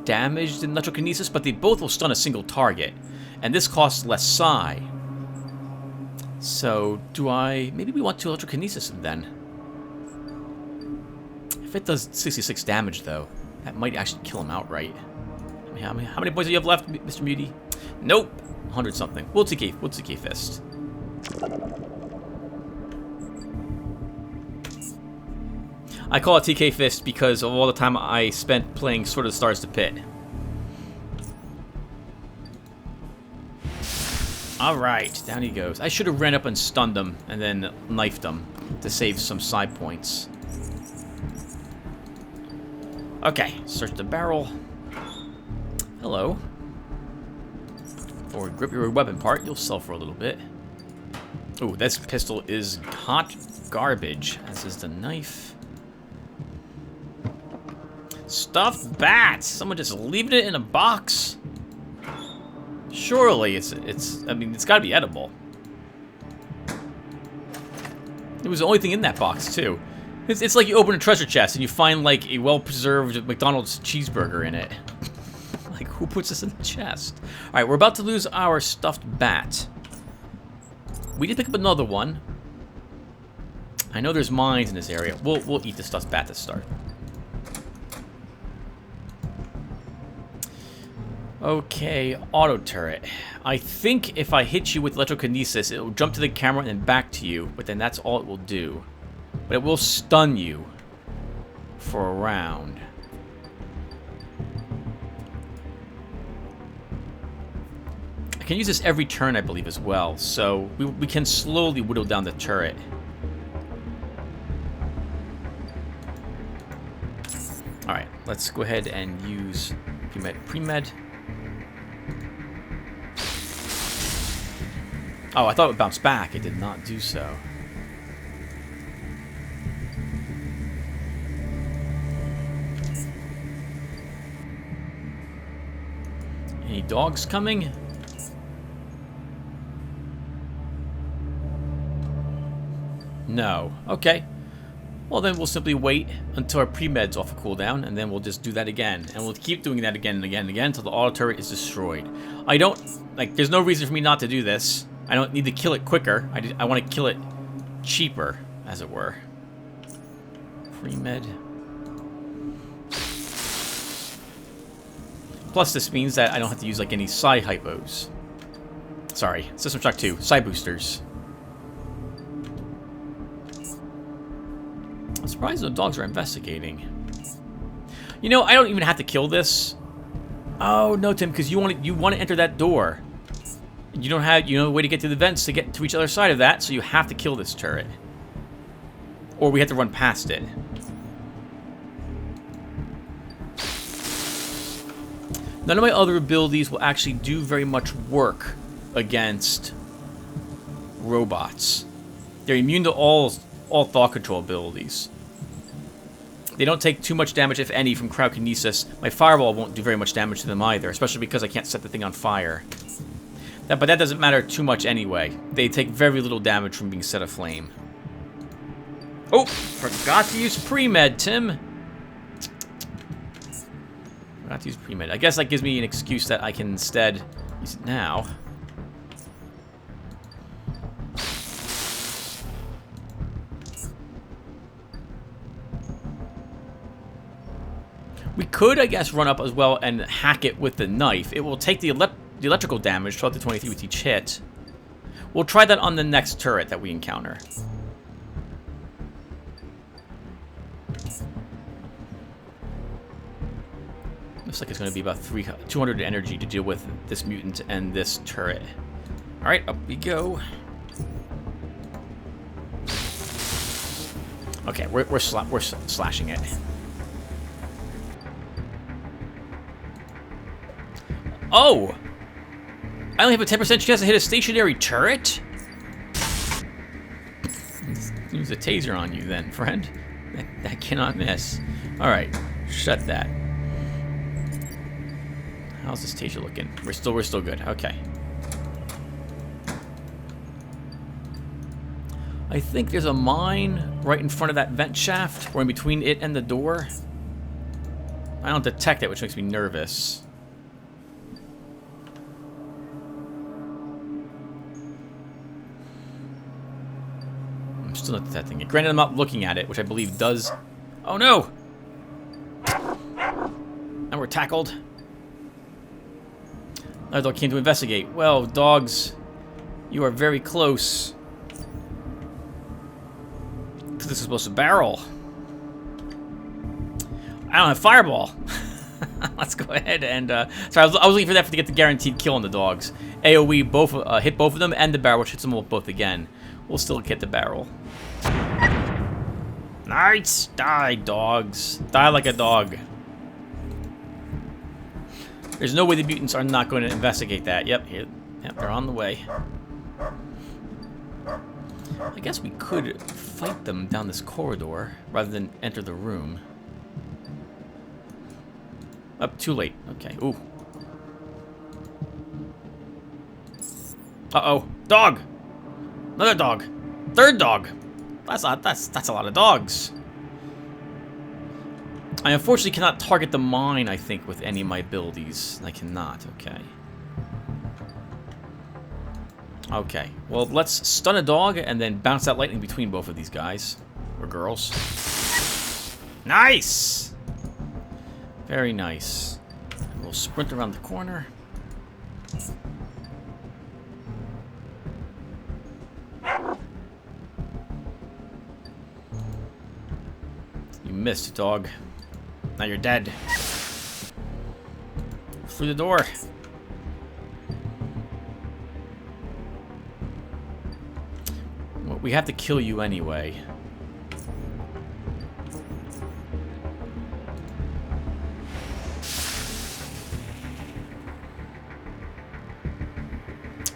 damage than Electrokinesis, but they both will stun a single target. And this costs less Psi. So, maybe we want to Electrokinesis him then. If it does 66 damage, though, that might actually kill him outright. How many points do you have left, Mr. Muty? Nope. 100 something. We'll TK Fist. I call it TK Fist because of all the time I spent playing Sword of the Stars to Pit. Alright, down he goes. I should have ran up and stunned him and then knifed him to save some side points. Okay, search the barrel. Hello. Or grip your weapon part, you'll sell for a little bit. Ooh, this pistol is hot garbage, as is the knife. Stuffed bats! Someone just leaving it in a box? Surely I mean, it's gotta be edible. It was the only thing in that box, too. It's like you open a treasure chest and you find, like, a well-preserved McDonald's cheeseburger in it. Like, who puts this in the chest? Alright, we're about to lose our stuffed bat. We did pick up another one. I know there's mines in this area. We'll eat the stuffed bat to start. Okay, auto turret. I think if I hit you with Electrokinesis, it will jump to the camera and then back to you, but then that's all it will do. But it will stun you for a round. I can use this every turn, I believe, as well, so we can slowly whittle down the turret. Alright, let's go ahead and use pre-med. Oh, I thought it would bounce back. It did not do so. Any dogs coming? No. Okay. Well, then we'll simply wait until our pre-med's off a cooldown, and then we'll just do that again. And we'll keep doing that again and again and again until the auto turret is destroyed. I don't... Like, there's no reason for me not to do this. I don't need to kill it quicker. I want to kill it cheaper, as it were. Pre-med. Plus, this means that I don't have to use, like, any Psi hypos. Sorry, System Shock 2. Psi boosters. I'm surprised the dogs are investigating. You know, I don't even have to kill this. Oh, no, Tim, because you want to enter that door. You don't have, a way to get to the vents to get to each other side of that, so you have to kill this turret. Or we have to run past it. None of my other abilities will actually do very much work against robots. They're immune to all thought control abilities. They don't take too much damage, if any, from Parakinesis. My fireball won't do very much damage to them either, especially because I can't set the thing on fire. But that doesn't matter too much anyway. They take very little damage from being set aflame. Oh, forgot to use pre-med, Tim. Forgot to use pre-med. I guess that gives me an excuse that I can instead use it now. We could, I guess, run up as well and hack it with the knife. It will take the electrical damage, 12 to 23 with each hit. We'll try that on the next turret that we encounter. Looks like it's going to be about 200 energy to deal with this mutant and this turret. Alright, up we go. Okay, we're slashing it. Oh! I only have a 10% chance to hit a stationary turret? Use a taser on you then, friend. That cannot miss. Alright, shut that. How's this taser looking? We're still good. Okay. I think there's a mine right in front of that vent shaft, or in between it and the door. I don't detect it, which makes me nervous. I'm still not detecting it. Granted, I'm not looking at it, which I believe does... Oh no! And we're tackled. Another dog came to investigate. Well, dogs, you are very close. This is supposed to barrel. I don't have fireball. Let's go ahead and... sorry, I was looking for that to get the guaranteed kill on the dogs. AoE both hit both of them, and the barrel, which hits them both again. We'll still get the barrel. Nice! Die, dogs. Die like a dog. There's no way the mutants are not going to investigate that. Yep, they're on the way. I guess we could fight them down this corridor rather than enter the room. Up, too late. Okay. Ooh. Uh-oh. Dog! Another dog. Third dog. That's a lot of dogs. I unfortunately cannot target the mine, I think, with any of my abilities. I cannot. Okay. Okay. Well, let's stun a dog and then bounce that lightning between both of these guys. Or girls. Nice! Very nice. We'll sprint around the corner. You missed, dog. Now you're dead. Through the door. Well, we have to kill you anyway.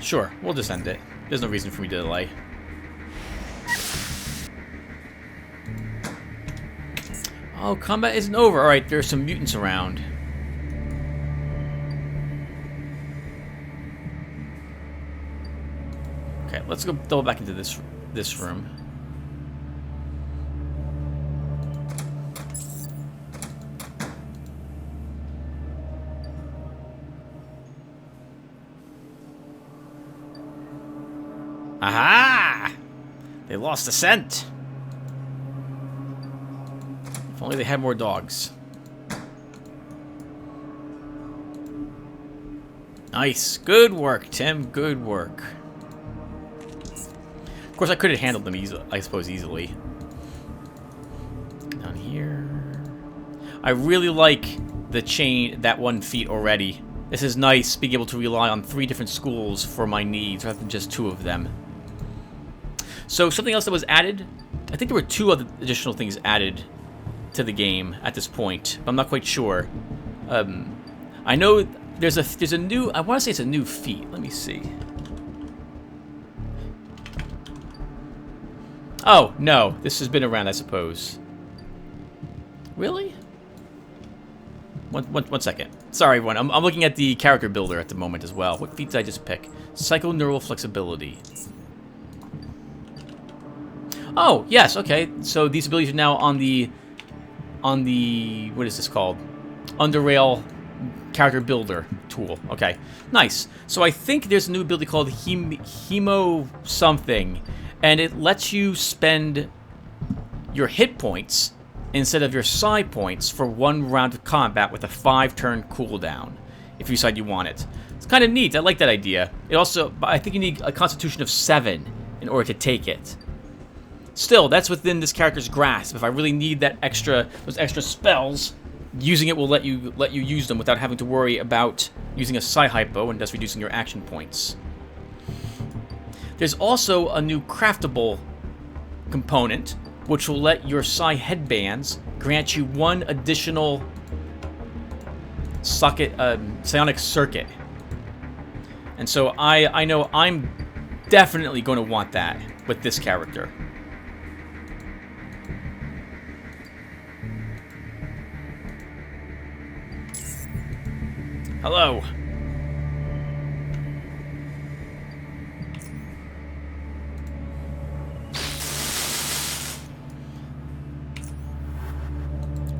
Sure, we'll just end it. There's no reason for me to delay. Oh, combat isn't over. Alright, there's some mutants around. Okay, let's go double back into this room. Aha! They lost the scent. If only they had more dogs. Nice. Good work, Tim. Good work. Of course, I could have handled them easily, I suppose, easily. Down here. I really like the chain, that 1 feet already. This is nice, being able to rely on 3 different schools for my needs, rather than just 2 of them. So, something else that was added. I think there were 2 other additional things added to the game at this point, but I'm not quite sure. I know there's a new, I want to say it's a new feat. Let me see. Oh, no. This has been around, I suppose. Really? One second. Sorry, everyone. I'm looking at the character builder at the moment as well. What feat did I just pick? Psychoneuro Flexibility. Oh, yes, okay. So these abilities are now on the what is this called? Underrail character builder tool. Okay, nice. So I think there's a new ability called Hemo something, and it lets you spend your hit points instead of your psi points for 1 round of combat with a 5-turn cooldown, if you decide you want it. It's kind of neat. I like that idea. It also, I think you need a Constitution of 7 in order to take it. Still, that's within this character's grasp. If I really need those extra spells, using it will let you use them without having to worry about using a psi hypo and thus reducing your action points. There's also a new craftable component which will let your Psi headbands grant you one additional psionic circuit. And so I know I'm definitely going to want that with this character. Hello.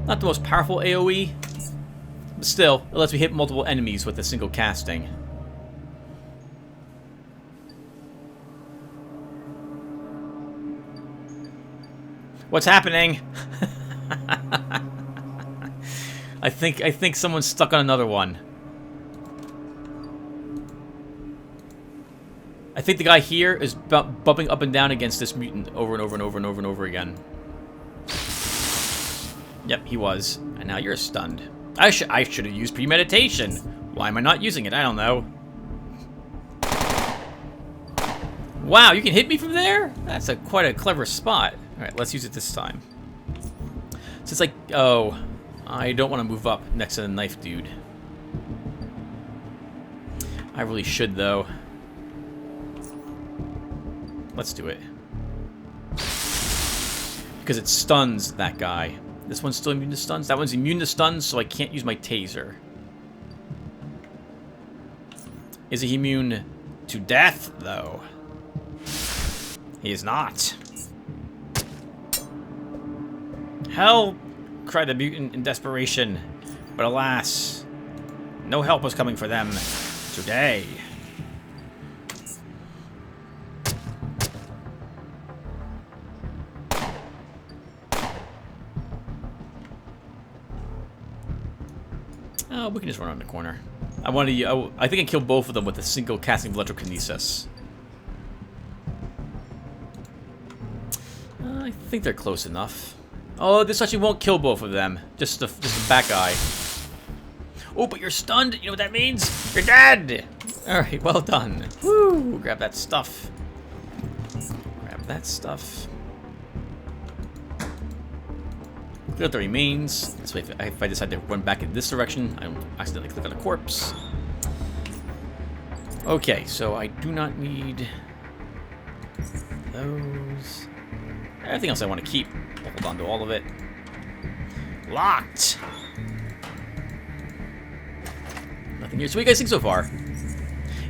Not the most powerful AoE, but still, it lets me hit multiple enemies with a single casting. What's happening? I think someone's stuck on another one. I think the guy here is bumping up and down against this mutant over and over and over and over and over again. Yep, he was. And now you're stunned. I should have used premeditation. Why am I not using it? I don't know. Wow, you can hit me from there? That's quite a clever spot. Alright, let's use it this time. So it's like, oh, I don't want to move up next to the knife dude. I really should, though. Let's do it. Because it stuns that guy. This one's still immune to stuns. That one's immune to stuns, so I can't use my taser. Is he immune to death, though? He is not. Help! Cried the mutant in desperation. But alas, no help was coming for them today. Oh, we can just run around the corner. I think I killed both of them with a single casting of Electrokinesis. I think they're close enough. Oh, this actually won't kill both of them. Just the back guy. Oh, but you're stunned. You know what that means? You're dead. All right, well done. Woo! Grab that stuff. Grab that stuff. Clear out the remains. This way, if I decide to run back in this direction, I don't accidentally click on a corpse. Okay, so I do not need those. Everything else I want to keep. I'll hold on to all of it. Locked. Nothing here. So what do you guys think so far?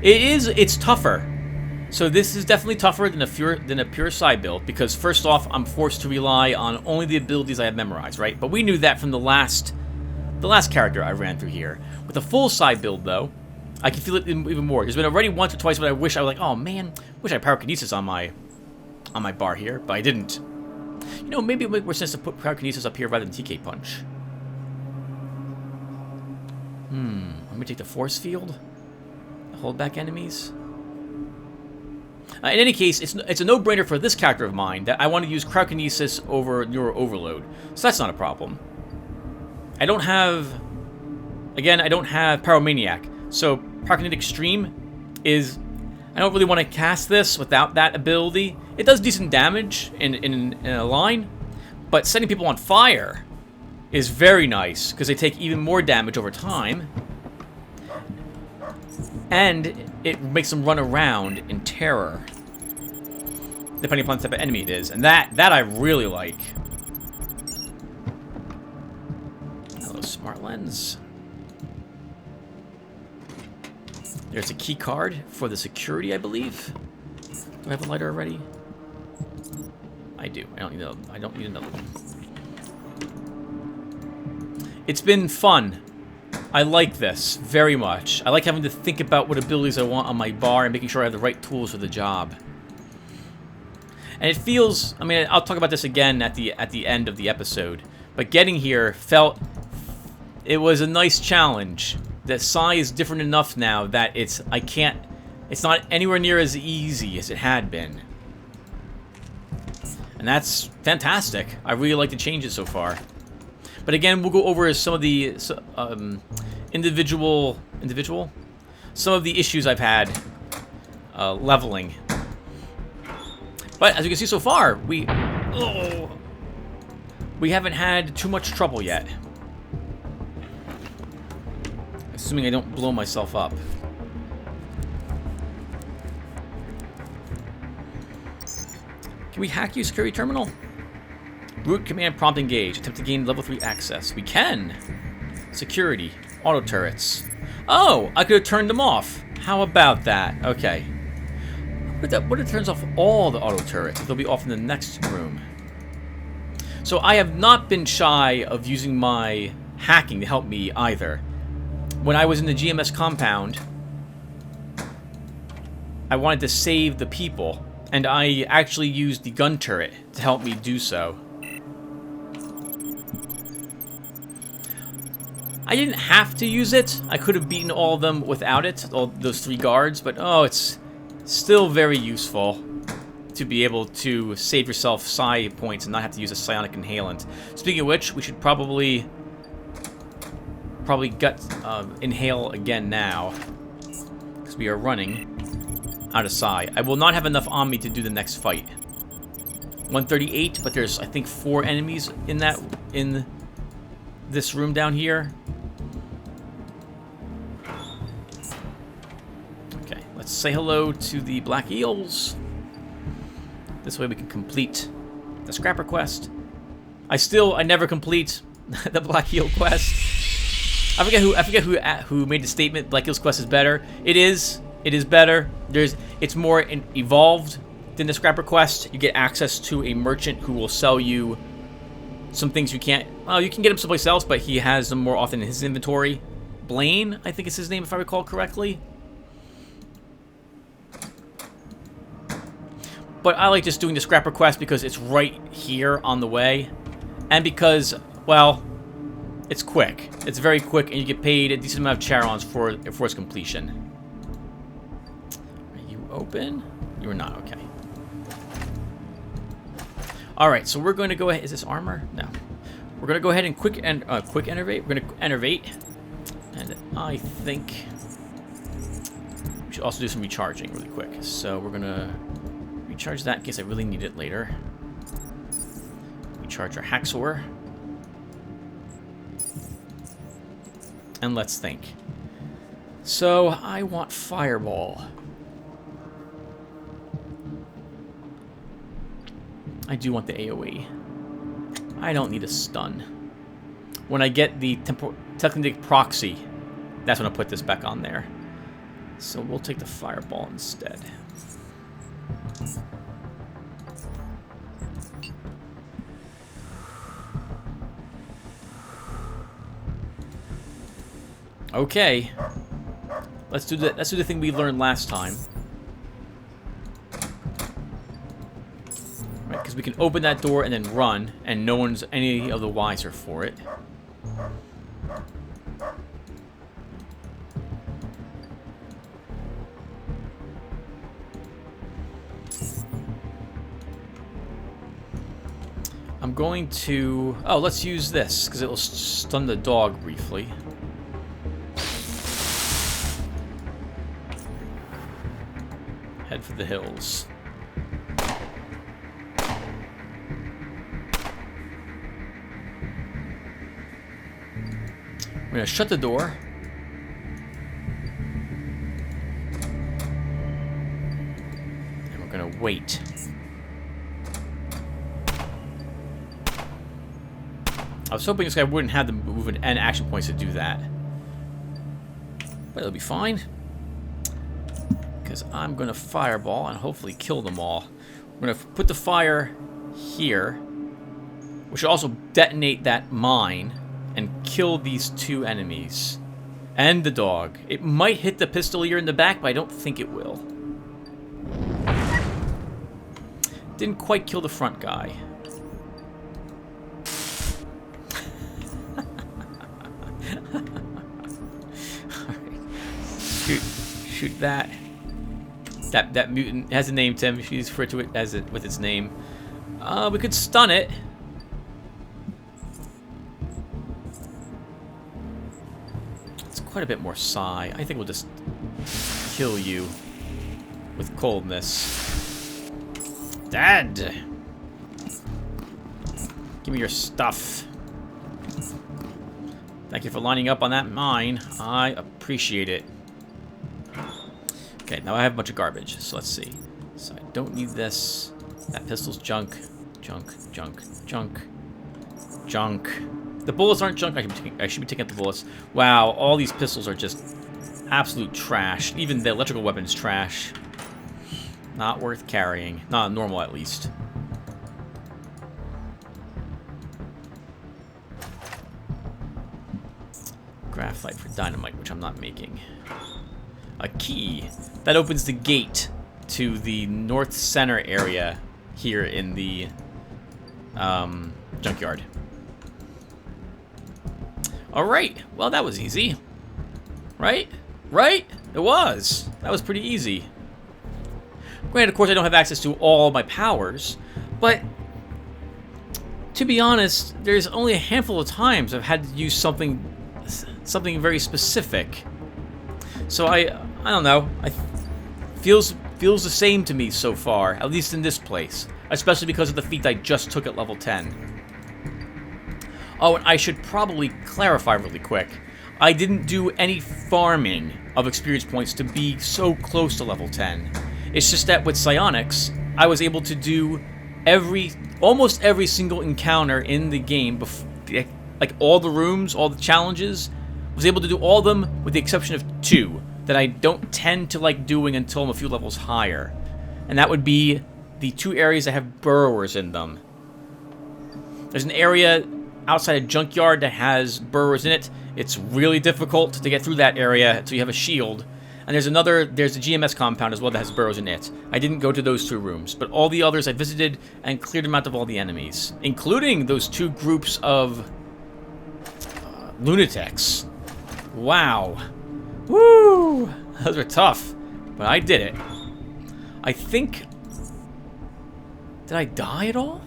It's tougher. So this is definitely tougher than a pure Psi build, because first off, I'm forced to rely on only the abilities I have memorized, right? But we knew that from the last character I ran through here. With a full Psi build, though, I can feel it even more. There's been already once or twice when I wish I was like, oh man, wish I had Parakinesis on my bar here, but I didn't. You know, maybe it would make more sense to put Parakinesis up here rather than TK Punch. Let me take the Force Field. Hold back enemies. In any case, it's a no-brainer for this character of mine that I want to use Parakinesis over Neuro Overload, so that's not a problem. I don't have Pyromaniac, so Parakinetic Stream is... I don't really want to cast this without that ability. It does decent damage in a line, but setting people on fire is very nice, because they take even more damage over time. And it makes them run around in terror, depending upon the type of enemy it is. And that I really like. Hello, Smart Lens. There's a key card for the security, I believe. Do I have a lighter already? I do. I don't need another one. It's been fun. I like this very much. I like having to think about what abilities I want on my bar and making sure I have the right tools for the job. And it feels, I mean, I'll talk about this again at the end of the episode, but getting here felt, it was a nice challenge. That Psi is different enough now that it's not anywhere near as easy as it had been. And that's fantastic. I really like the changes so far. But again, we'll go over some of the some of the issues I've had leveling. But as you can see so far, We haven't had too much trouble yet. Assuming I don't blow myself up. Can we hack you, security terminal? Root command prompt engage. Attempt to gain level 3 access. We can. Security. Auto turrets. Oh, I could have turned them off. How about that? Okay. What if it turns off all the auto turrets? They'll be off in the next room. So I have not been shy of using my hacking to help me either. When I was in the GMS compound, I wanted to save the people, and I actually used the gun turret to help me do so. I didn't have to use it. I could have beaten all of them without it, all those 3 guards, but oh, it's still very useful to be able to save yourself psi points and not have to use a psionic inhalant. Speaking of which, we should probably gut inhale again now, because we are running out of psi. I will not have enough on me to do the next fight. 138, but there's I think 4 enemies in this room down here. Okay, let's say hello to the black eels. This way we can complete the scrapper quest. I never complete the black eel quest. I forget who made the statement Black Eels quest is better. It is better. It's more evolved than the scrapper quest. You get access to a merchant who will sell you some things you can't. Well, you can get them someplace else, but he has them more often in his inventory. Blaine, I think is his name if I recall correctly. But I like just doing the scrapper quest because it's right here on the way, and because, well, it's quick. It's very quick, and you get paid a decent amount of charons for its completion. Are you open? You are not. Okay. All right, so we're going to go ahead. Is this armor? No. We're going to go ahead and quick enervate. We're going to enervate, and I think we should also do some recharging really quick. So we're going to recharge that in case I really need it later. Recharge our hacksaw. And let's think. So, I want Fireball. I do want the AoE. I don't need a stun. When I get the Technic Proxy, that's when I'll put this back on there. So we'll take the Fireball instead. Okay, let's do the thing we learned last time. Right, because we can open that door and then run, and no one's any of the wiser for it. I'm going to... Oh, let's use this, because it will stun the dog briefly. Head for the hills. We're going to shut the door. And we're going to wait. I was hoping this guy wouldn't have the movement and action points to do that. But it'll be fine. Because I'm going to fireball and hopefully kill them all. I'm going to put the fire here, which will also detonate that mine and kill these 2 enemies. And the dog. It might hit the pistolier in the back, but I don't think it will. Didn't quite kill the front guy. Alright. Shoot that. That mutant has a name, Tim. She's referred to it as with its name. We could stun it. It's quite a bit more psi. I think we'll just kill you with coldness. Dead. Give me your stuff. Thank you for lining up on that mine. I appreciate it. Okay, now I have a bunch of garbage, so let's see. So I don't need this. That pistol's junk. Junk, junk, junk, junk. The bullets aren't junk. I should be taking out the bullets. Wow, all these pistols are just absolute trash. Even the electrical weapon's trash. Not worth carrying. Not normal, at least. Graphite for dynamite, which I'm not making. A key. That opens the gate to the north center area here in the junkyard. Alright, well that was easy. Right? Right? It was. That was pretty easy. Granted, of course, I don't have access to all my powers, but to be honest, there's only a handful of times I've had to use something very specific. So I don't know. Feels the same to me so far, at least in this place, especially because of the feat I just took at level 10. Oh, and I should probably clarify really quick. I didn't do any farming of experience points to be so close to level 10. It's just that with psionics, I was able to do almost every single encounter in the game, like all the rooms, all the challenges, was able to do all of them with the exception of 2 that I don't tend to like doing until I'm a few levels higher. And that would be the 2 areas that have burrowers in them. There's an area outside a junkyard that has burrowers in it. It's really difficult to get through that area until you have a shield. And there's a GMS compound as well that has burrows in it. I didn't go to those 2 rooms, but all the others I visited and cleared them out of all the enemies, including those 2 groups of lunatics. Wow. Woo! Those are tough, but I did it. I think... Did I die at all?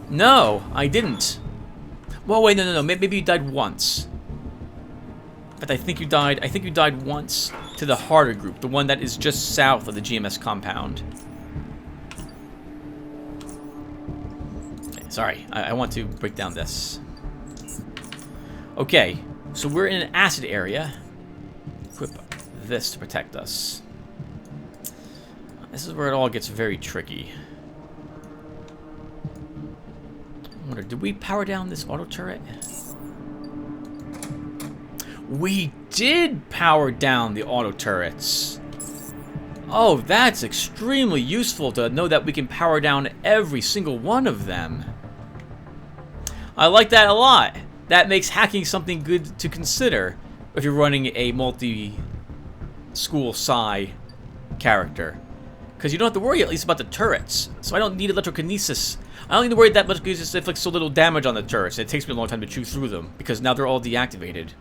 No, I didn't. Well, wait, no. Maybe you died once. But I think you died once to the harder group, the one that is just south of the GMS compound. Okay, sorry, I want to break down this. Okay, so we're in an acid area. Equip this to protect us. This is where it all gets very tricky. I wonder, did we power down this auto turret? We did power down the auto turrets. Oh, that's extremely useful to know that we can power down every single one of them. I like that a lot. That makes hacking something good to consider if you're running a multi-school psi character. Because you don't have to worry at least about the turrets. So I don't need electrokinesis. I don't need to worry that much because it inflicts so little damage on the turrets. It takes me a long time to chew through them because now they're all deactivated.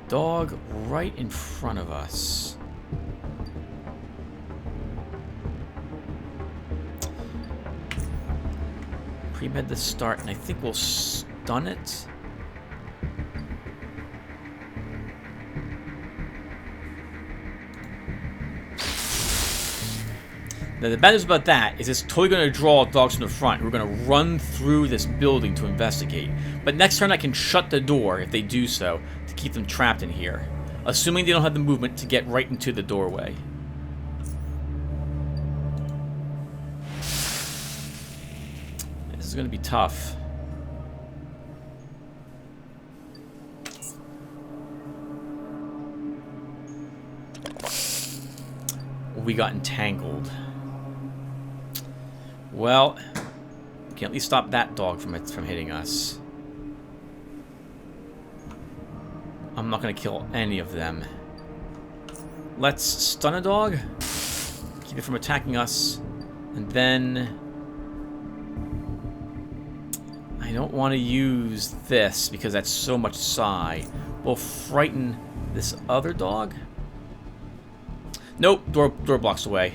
Dog right in front of us. Pre-med the start, and I think we'll stun it. Now the bad news about that is it's totally going to draw dogs from the front who are going to run through this building to investigate. But next turn I can shut the door if they do so, to keep them trapped in here. Assuming they don't have the movement to get right into the doorway. This is going to be tough. We got entangled. Well, we can at least stop that dog from hitting us. I'm not going to kill any of them. Let's stun a dog. Keep it from attacking us. And then... I don't want to use this because that's so much psi. We'll frighten this other dog. Nope, door blocks away.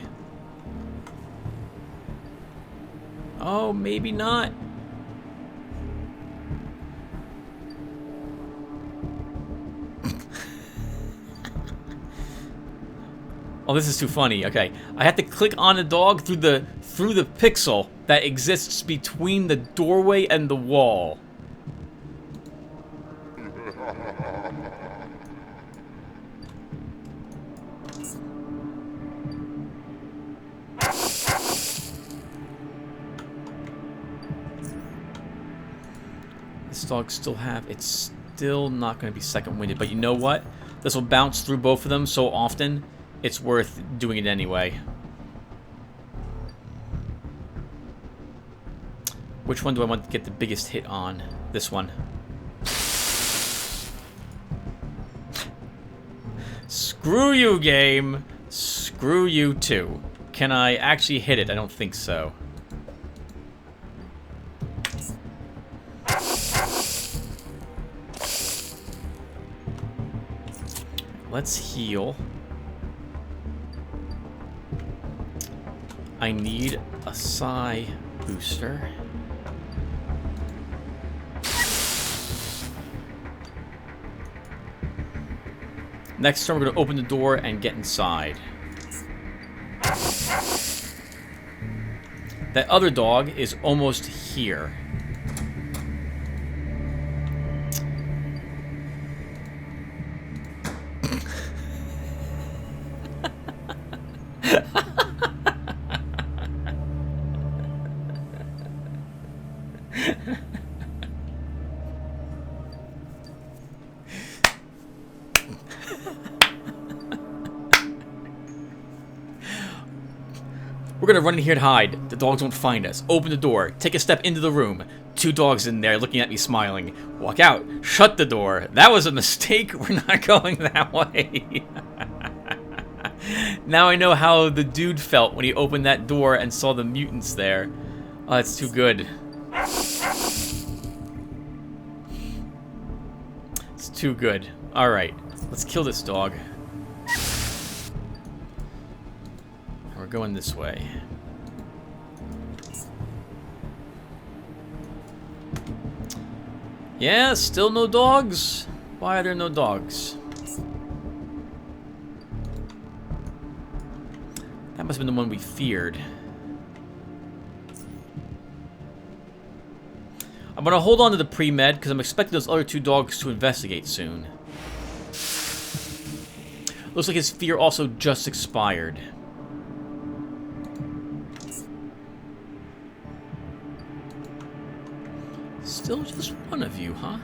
Oh, maybe not. Oh, this is too funny. Okay, I have to click on the dog through the pixel that exists between the doorway and the wall. This dog it's still not going to be second winded, but you know what? This will bounce through both of them so often, it's worth doing it anyway. Which one do I want to get the biggest hit on? This one. Screw you, game. Screw you too. Can I actually hit it? I don't think so. Let's heal. I need a Psi booster. Next turn, we're going to open the door and get inside. That other dog is almost here. We're gonna run in here and hide. The dogs won't find us. Open the door. Take a step into the room. 2 dogs in there looking at me smiling. Walk out. Shut the door. That was a mistake. We're not going that way. Now I know how the dude felt when he opened that door and saw the mutants there. Oh, that's too good. It's too good. Alright. Let's kill this dog. We're going this way. Yeah, still no dogs? Why are there no dogs? That must have been the one we feared. I'm gonna hold on to the pre-med because I'm expecting those other 2 dogs to investigate soon. Looks like his fear also just expired. Still just one of you, huh?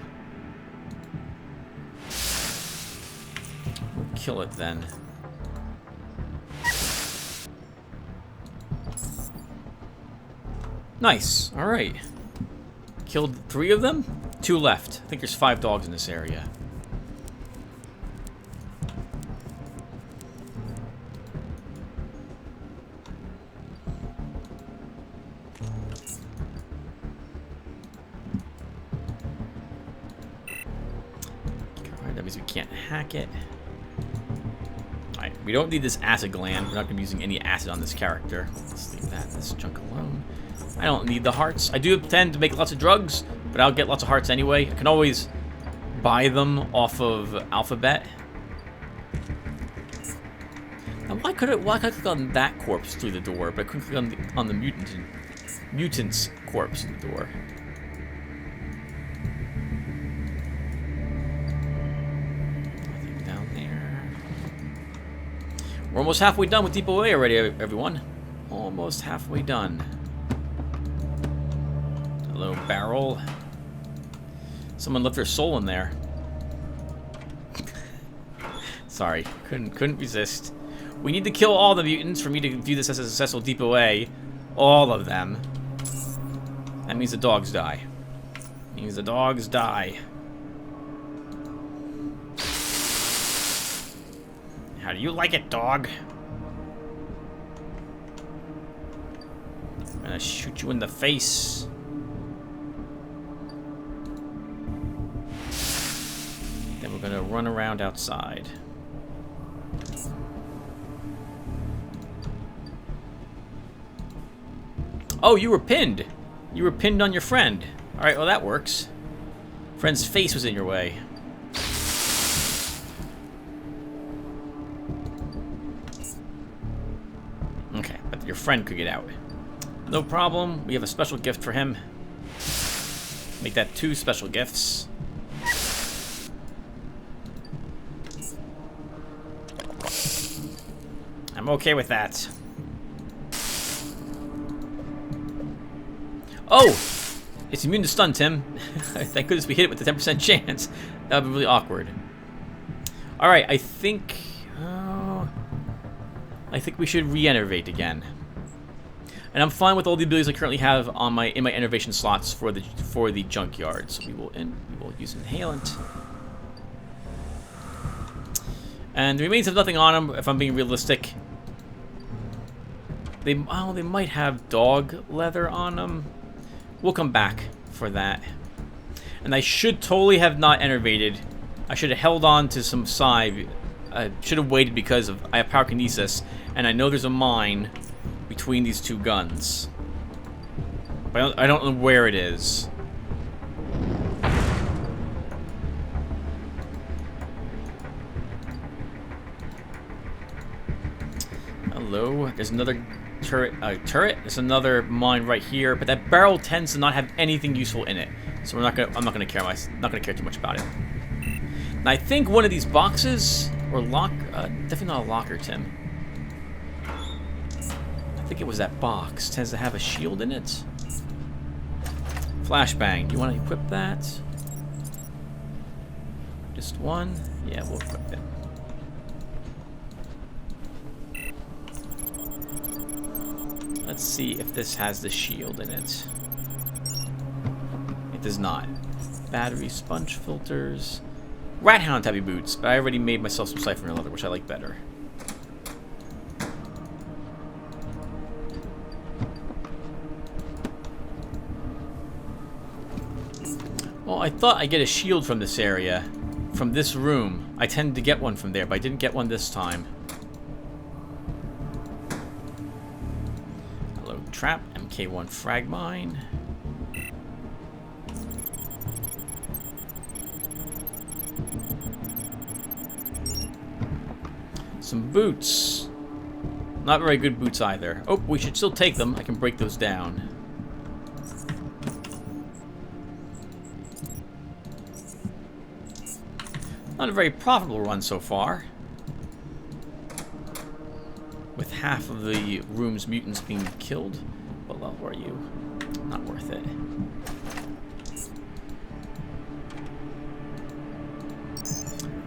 We'll kill it then. Nice. Alright. Killed 3 of them? 2 left. I think there's 5 dogs in this area. Alright, that means we can't hack it. Alright, we don't need this acid gland. We're not going to be using any acid on this character. Let's leave this junk alone. I don't need the hearts. I do tend to make lots of drugs, but I'll get lots of hearts anyway. I can always buy them off of Alphabet. Now, why could I click on that corpse through the door, but I couldn't click on the mutant's corpse in the door? Nothing down there. We're almost halfway done with Deep Away already, everyone. Almost halfway done. Hello, barrel. Someone left their soul in there. Sorry, couldn't resist. We need to kill all the mutants for me to view this as a successful Deep Away. All of them. That means the dogs die. Means the dogs die. How do you like it, dog? I'm gonna shoot you in the face. Then we're gonna run around outside. Oh, you were pinned. You were pinned on your friend. Alright, well that works. Friend's face was in your way. your friend could get out. No problem. We have a special gift for him. Make that 2 special gifts. I'm okay with that. Oh! It's immune to stun, Tim. Thank goodness we hit it with the 10% chance. That would be really awkward. Alright, I think we should re-enervate again. And I'm fine with all the abilities I currently have on in my enervation slots for the junkyard. So we will use Inhalant. And the remains have nothing on them, if I'm being realistic. They might have dog leather on them. We'll come back for that. And I should totally have not enervated. I should have held on to some Psi. I should have waited because I have Parakinesis, and I know there's a mine between these 2 guns. But I don't know where it is. Hello, there's another turret. There's another mine right here, but that barrel tends to not have anything useful in it, so I'm not gonna care too much about it. And I think one of these boxes or definitely not a locker, Tim. I think it was that box. Tends to have a shield in it. Flashbang. You want to equip that? Just one? Yeah, we'll equip it. Let's see if this has the shield in it. It does not. Battery, sponge filters. Rat Hound heavy boots, but I already made myself some Psychoneuro leather, which I like better. Well, I thought I'd get a shield from this area, from this room. I tended to get one from there, but I didn't get one this time. Hello, Trap, MK1 frag mine. Some boots. Not very good boots either. Oh, we should still take them. I can break those down. Not a very profitable run so far. With half of the room's mutants being killed. What level are you? Not worth it.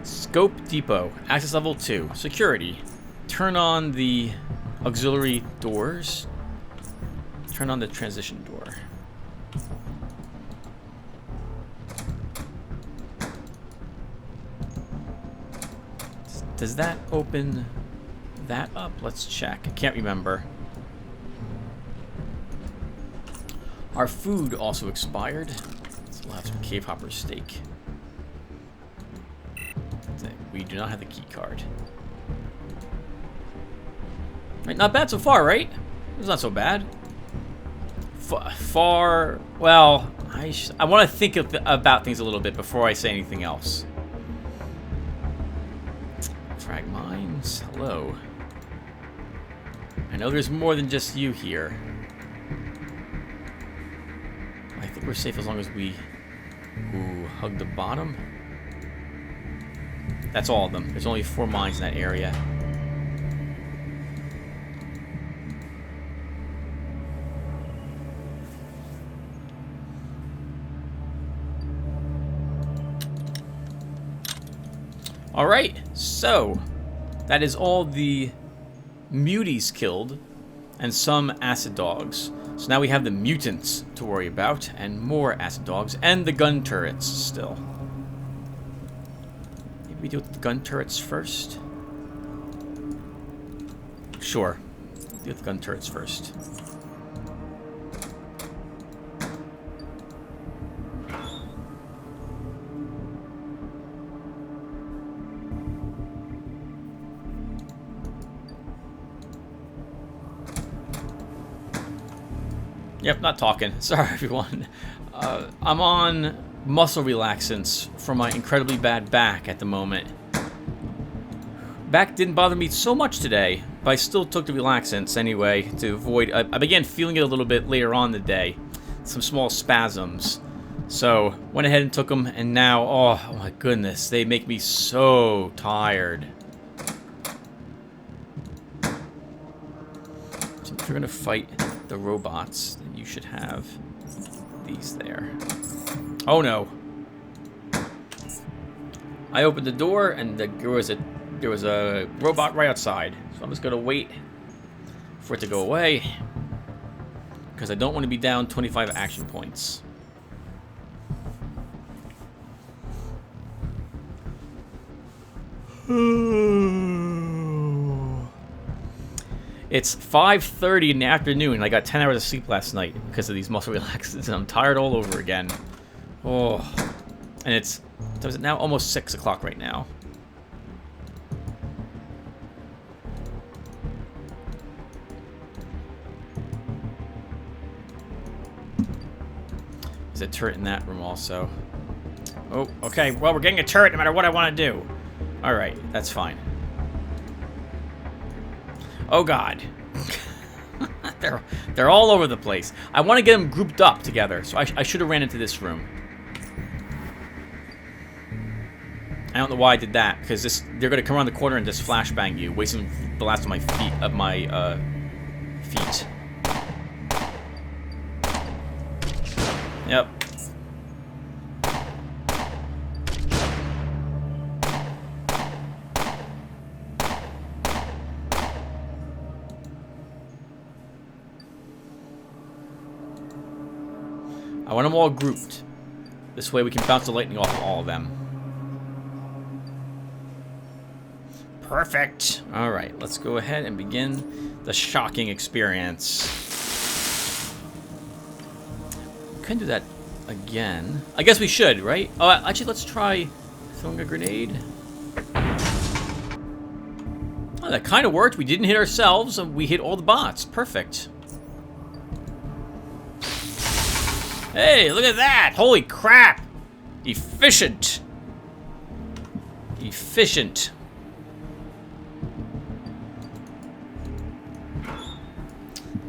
Scope Depot. Access level 2. Security. Turn on the auxiliary doors. Turn on the transition door. Does that open that up? Let's check. I can't remember. Our food also expired. So we'll have some Cave Hopper steak. We do not have the key card. Right, not bad so far, right? It's not so bad. Well, I want to think about things a little bit before I say anything else. Frag mines. Hello. I know there's more than just you here. I think we're safe as long as we hug the bottom. That's all of them. There's only 4 mines in that area. Alright, so that is all the muties killed and some acid dogs. So now we have the mutants to worry about and more acid dogs and the gun turrets still. Maybe we deal with the gun turrets first? Sure. Deal with the gun turrets first. Yep, not talking. Sorry, everyone. I'm on muscle relaxants for my incredibly bad back at the moment. Back didn't bother me so much today, but I still took the relaxants anyway to avoid... I began feeling it a little bit later on in the day. Some small spasms. So, went ahead and took them, and now, oh my goodness, they make me so tired. So if you're going to fight the robots, then you should have these there. Oh no. I opened the door, and there was a robot right outside. So I'm just going to wait for it to go away, because I don't want to be down 25 action points. It's 5:30 in the afternoon. I got 10 hours of sleep last night because of these muscle relaxants, and I'm tired all over again. Oh, and it's now almost 6 o'clock right now. There's a turret in that room also. Oh, okay. Well, we're getting a turret no matter what I want to do. Alright, that's fine. Oh god. They're all over the place. I want to get them grouped up together, so I should have ran into this room. I don't know why I did that, because they're going to come around the corner and just flashbang you, wasting the last of my feet. Yep. I want them all grouped. This way we can bounce the lightning off of all of them. Perfect. Alright, let's go ahead and begin the shocking experience. Couldn't do that again. I guess we should, right? Oh, actually, let's try throwing a grenade. Oh, that kind of worked. We didn't hit ourselves, and we hit all the bots. Perfect. Hey, look at that! Holy crap! Efficient! Efficient.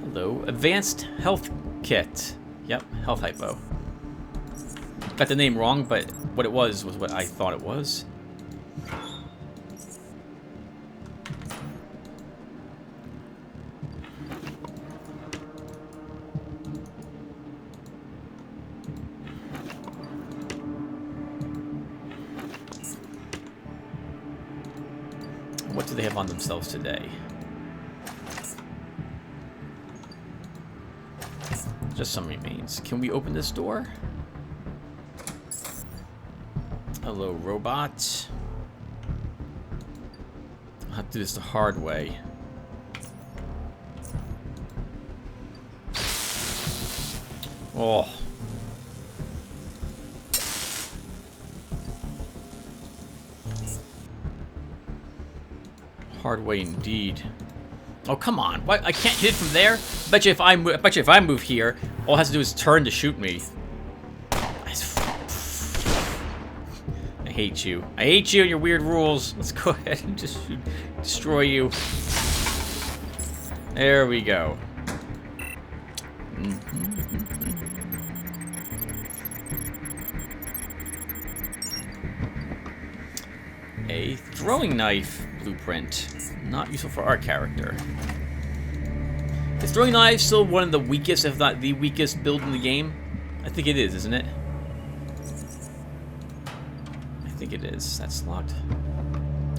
Hello. Advanced health kit. Yep, health hypo. Got the name wrong, but what it was what I thought it was. What do they have on themselves today? Just some remains. Can we open this door? Hello, robot. I'll have to do this the hard way. Oh. Hard way indeed. Oh, come on. What? I can't hit it from there? I bet you if I move here, all it has to do is turn to shoot me. I hate you. I hate you and your weird rules. Let's go ahead and just destroy you. There we go. A throwing knife blueprint. Not useful for our character. Is throwing knives still one of the weakest, if not the weakest build in the game? I think it is, isn't it? I think it is. That's locked.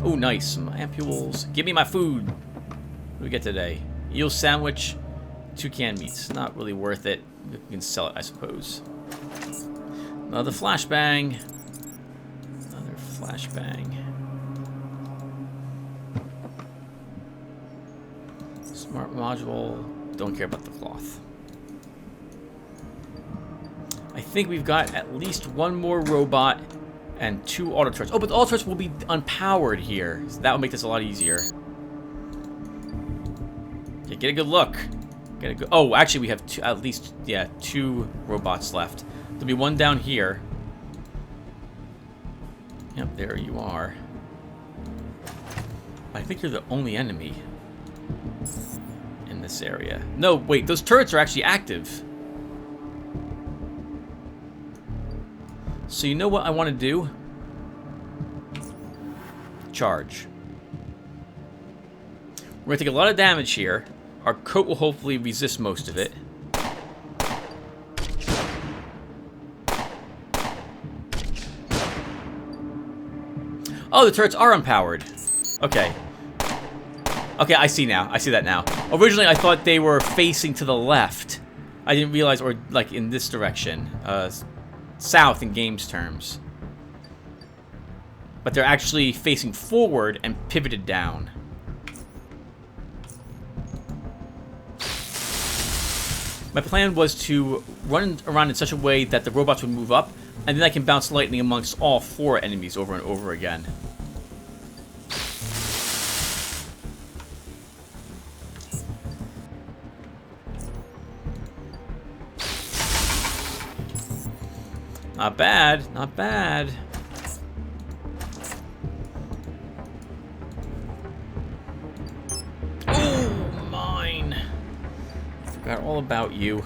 Oh, nice. Some ampules. Give me my food. What do we get today? Eel sandwich. 2 canned meats. Not really worth it. We can sell it, I suppose. Another flashbang. Another flashbang. Smart module. Don't care about the cloth. I think we've got at least one more robot and 2 auto turrets. Oh, but the auto turrets will be unpowered here. So that will make this a lot easier. Okay, get a good look. Get a good. Oh, actually, we have at least 2 robots left. There'll be one down here. Yep, there you are. I think you're the only enemy in this area. No, wait, those turrets are actually active. So you know what I want to do? Charge. We're going to take a lot of damage here. Our coat will hopefully resist most of it. Oh, the turrets are unpowered. Okay. Okay, I see now. I see that now. Originally, I thought they were facing to the left. I didn't realize, or like in this direction. South in games terms. But they're actually facing forward and pivoted down. My plan was to run around in such a way that the robots would move up, and then I can bounce lightning amongst all 4 enemies over and over again. Not bad, not bad. Oh, mine. Forgot all about you.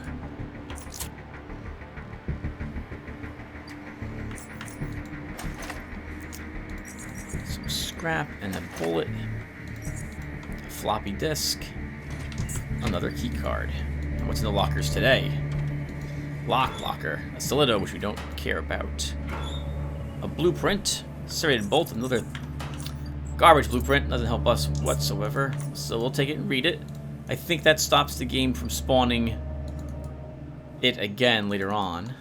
Some scrap and a bullet. A floppy disk. Another key card. And what's in the lockers today? Locker. A stiletto, which we don't care about. A blueprint. Serrated bolt. Another garbage blueprint. Doesn't help us whatsoever. So we'll take it and read it. I think that stops the game from spawning it again later on.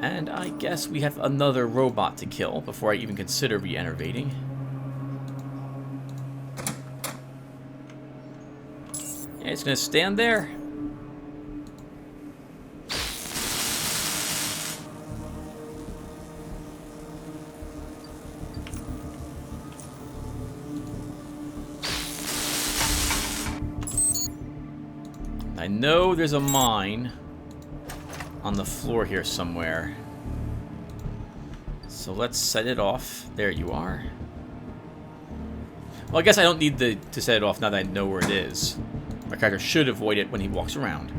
And I guess we have another robot to kill before I even consider re-enervating. Yeah, it's gonna stand there. I know there's a mine on the floor here somewhere. So let's set it off. There you are. Well, I guess I don't need to set it off now that I know where it is. My character should avoid it when he walks around.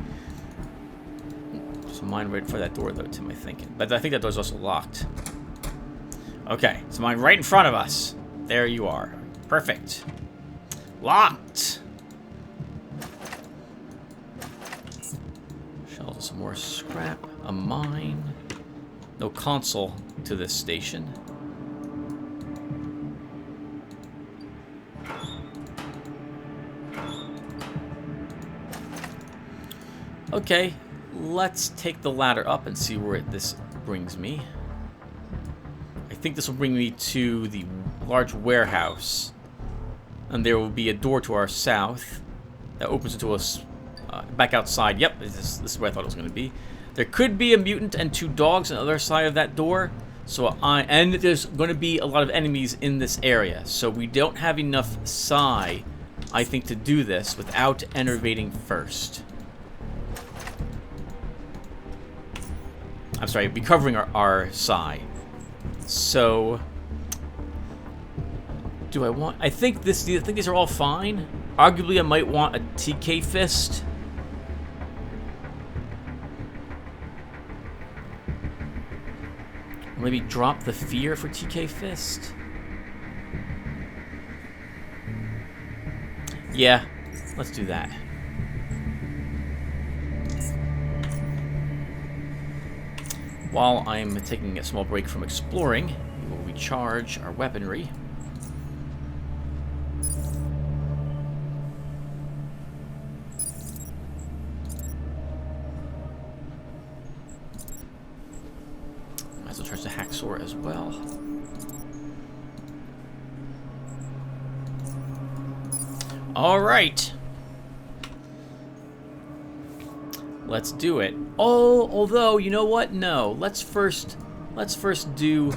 There's a mine right for that door, though, to my thinking. But I think that door's also locked. Okay, it's a mine right in front of us. There you are. Perfect. Locked. Some more scrap, a mine. No console to this station. Okay, let's take the ladder up and see where this brings me. I think this will bring me to the large warehouse. And there will be a door to our south that opens into a back outside. Yep, this is where I thought it was going to be. There could be a mutant and 2 dogs on the other side of that door. And there's going to be a lot of enemies in this area. So we don't have enough psi, I think, to do this without enervating first. I'm sorry, recovering our psi. So do I want? I think these are all fine. Arguably, I might want a TK fist. Maybe drop the fear for TK fist. Yeah, let's do that. While I'm taking a small break from exploring, we will recharge our weaponry. Might as well charge the hacksaw as well. All right. Let's do it. Oh, although, you know what? No. Let's first do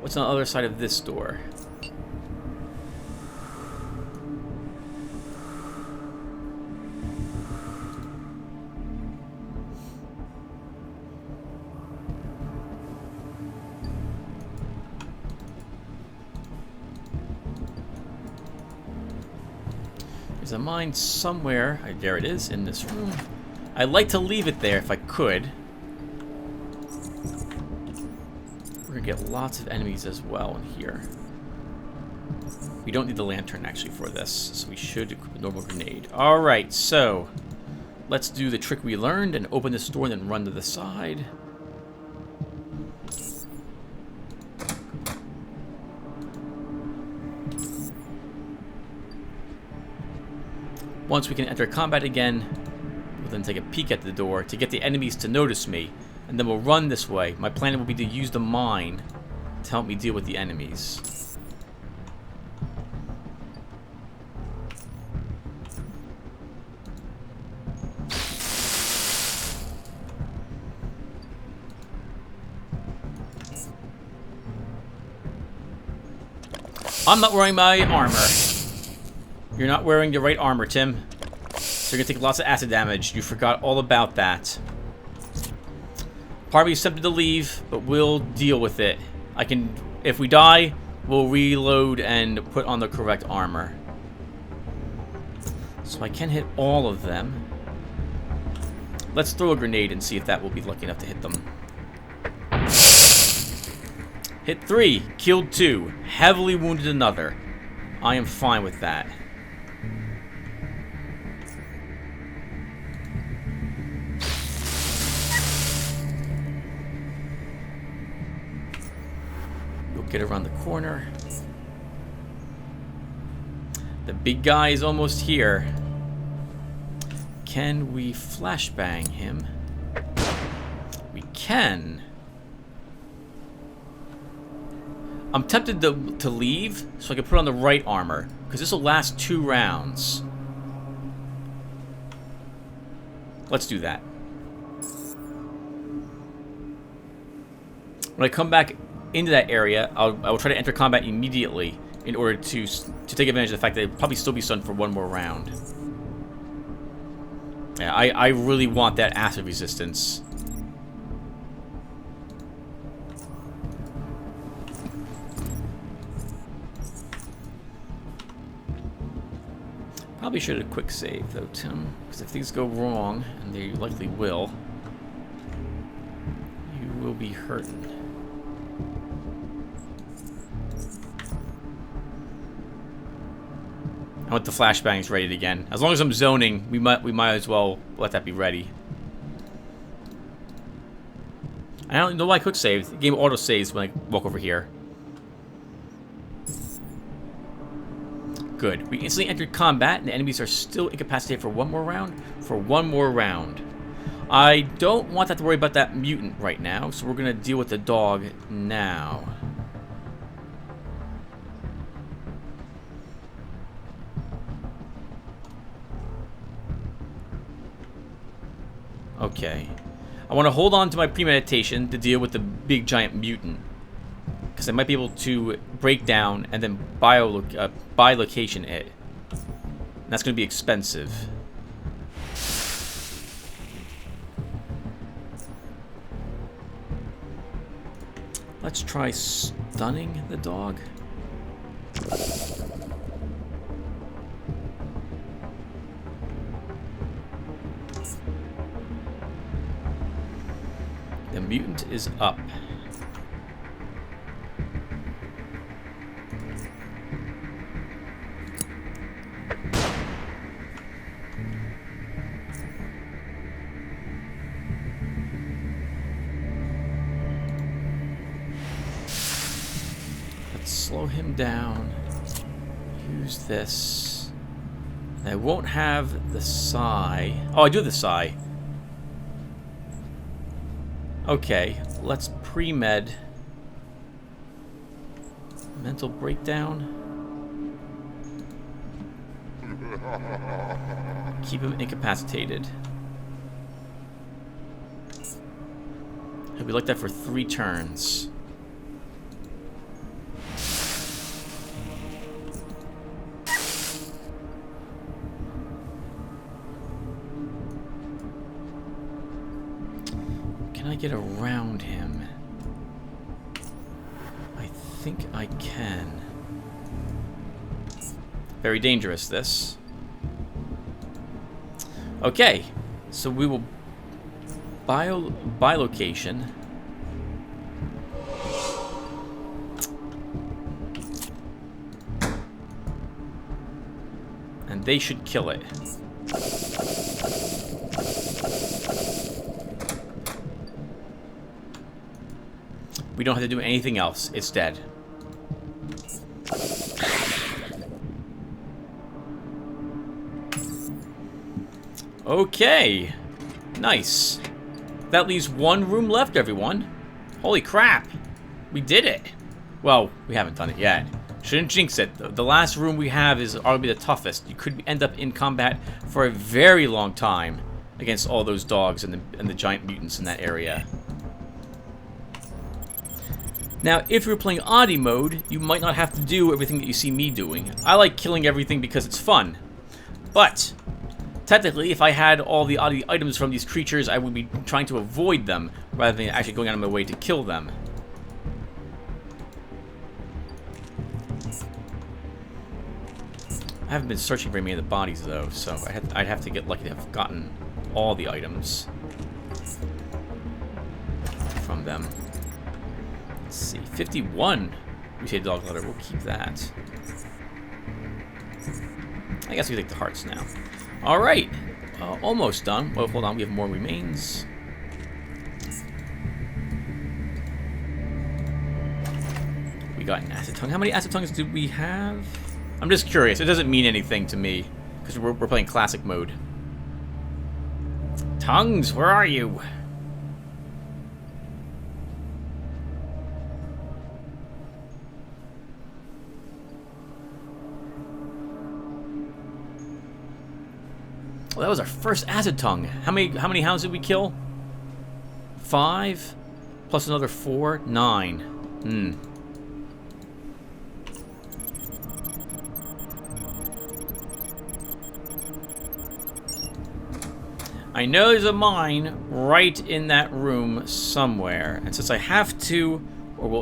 what's on the other side of this door. There's a mine somewhere. There it is, in this room. I'd like to leave it there if I could. We're gonna get lots of enemies as well in here. We don't need the lantern actually for this, so we should equip a normal grenade. Alright, so let's do the trick we learned and open this door and then run to the side. Once we can enter combat again, we'll then take a peek at the door to get the enemies to notice me, and then we'll run this way. My plan will be to use the mine to help me deal with the enemies. I'm not wearing my armor. You're not wearing the right armor, Tim. So you're gonna take lots of acid damage. You forgot all about that. Part of me is tempted to leave, but we'll deal with it. If we die, we'll reload and put on the correct armor. So I can hit all of them. Let's throw a grenade and see if that will be lucky enough to hit them. Hit 3, killed 2, heavily wounded another. I am fine with that. We'll get around the corner. The big guy is almost here. Can we flashbang him? We can. I'm tempted to leave so I can put on the right armor, because this will last 2 rounds. Let's do that. When I come back into that area, I will try to enter combat immediately in order to take advantage of the fact that it'll probably still be stunned for 1 more round. Yeah, I really want that acid resistance. Probably should have quick save though, Tim, because if things go wrong, and they likely will, you will be hurting. I want the flashbangs ready again. As long as I'm zoning, we might as well let that be ready. I don't know why I quick save. The game auto saves when I walk over here. Good. We instantly entered combat, and the enemies are still incapacitated for 1 more round. I don't want to have to worry about that mutant right now, so we're going to deal with the dog now. Okay. I want to hold on to my premeditation to deal with the big giant mutant, because I might be able to break down and then buy location it. And that's going to be expensive. Let's try stunning the dog. The mutant is up. Slow him down. Use this. I won't have the Psi. Oh, I do have the Psi. Okay, let's pre-med. Mental breakdown. Keep him incapacitated. He'll be like that for 3 turns. Get around him. I think I can. Very dangerous, this. Okay, so we will buy location. And they should kill it. We don't have to do anything else. It's dead. Okay. Nice. That leaves one room left, everyone. Holy crap. We did it. Well, we haven't done it yet. Shouldn't jinx it. The last room we have is arguably the toughest. You could end up in combat for a very long time against all those dogs and the giant mutants in that area. Now, if you're playing oddity mode, you might not have to do everything that you see me doing. I like killing everything because it's fun. But technically, if I had all the oddity items from these creatures, I would be trying to avoid them rather than actually going out of my way to kill them. I haven't been searching very many of the bodies, though, so I'd have to get lucky to have gotten all the items from them. Let's see, 51 mutated dog letter. We'll keep that. I guess we take the hearts now. All right, almost done. Well, hold on, we have more remains. We got an acid tongue. How many acid tongues do we have? I'm just curious. It doesn't mean anything to me because we're playing classic mode. Tongues, where are you? Well, that was our first acid tongue. How many hounds did we kill? 5 plus another 4, 9. I know there's a mine right in that room somewhere, and since I have to,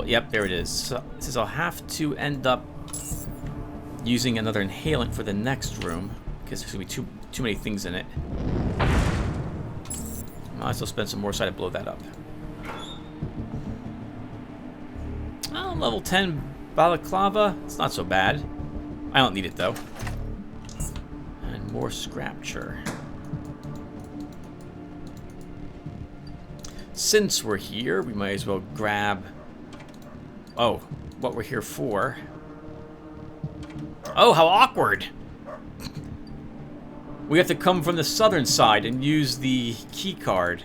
yep, there it is. So, since I'll have to end up using another inhalant for the next room, because there's gonna be too many things in it. I'll still spend some more so to blow that up. Oh, level 10 balaclava. It's not so bad. I don't need it though. And more scrapture. Since we're here, we might as well grab... Oh, what we're here for. Oh, how awkward! We have to come from the southern side and use the key card.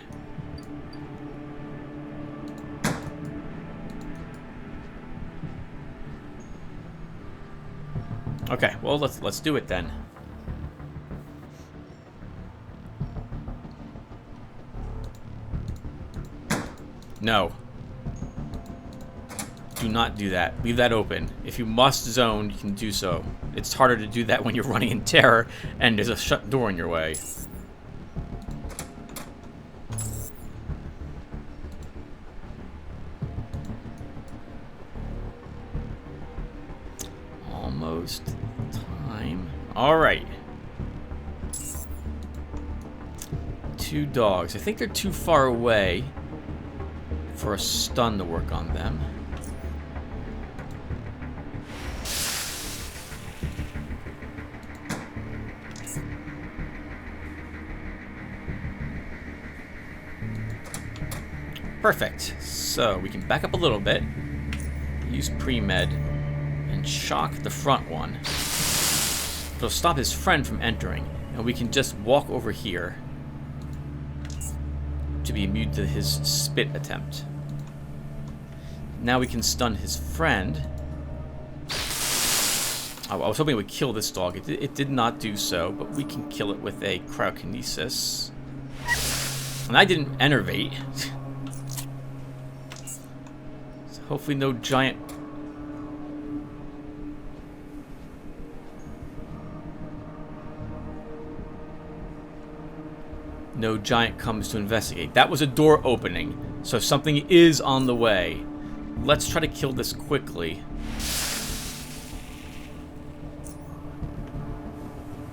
Okay, well let's do it then. No. Do not do that. Leave that open. If you must zone, you can do so. It's harder to do that when you're running in terror and there's a shut door in your way. Almost time. Alright. 2 dogs. I think they're too far away for a stun to work on them. Perfect. So we can back up a little bit, use pre-med, and shock the front one. It'll stop his friend from entering, and we can just walk over here to be immune to his spit attempt. Now we can stun his friend. I was hoping it would kill this dog. It did not do so, but we can kill it with a Parakinesis. And I didn't enervate. So hopefully no giant... No giant comes to investigate. That was a door opening, so something is on the way. Let's try to kill this quickly.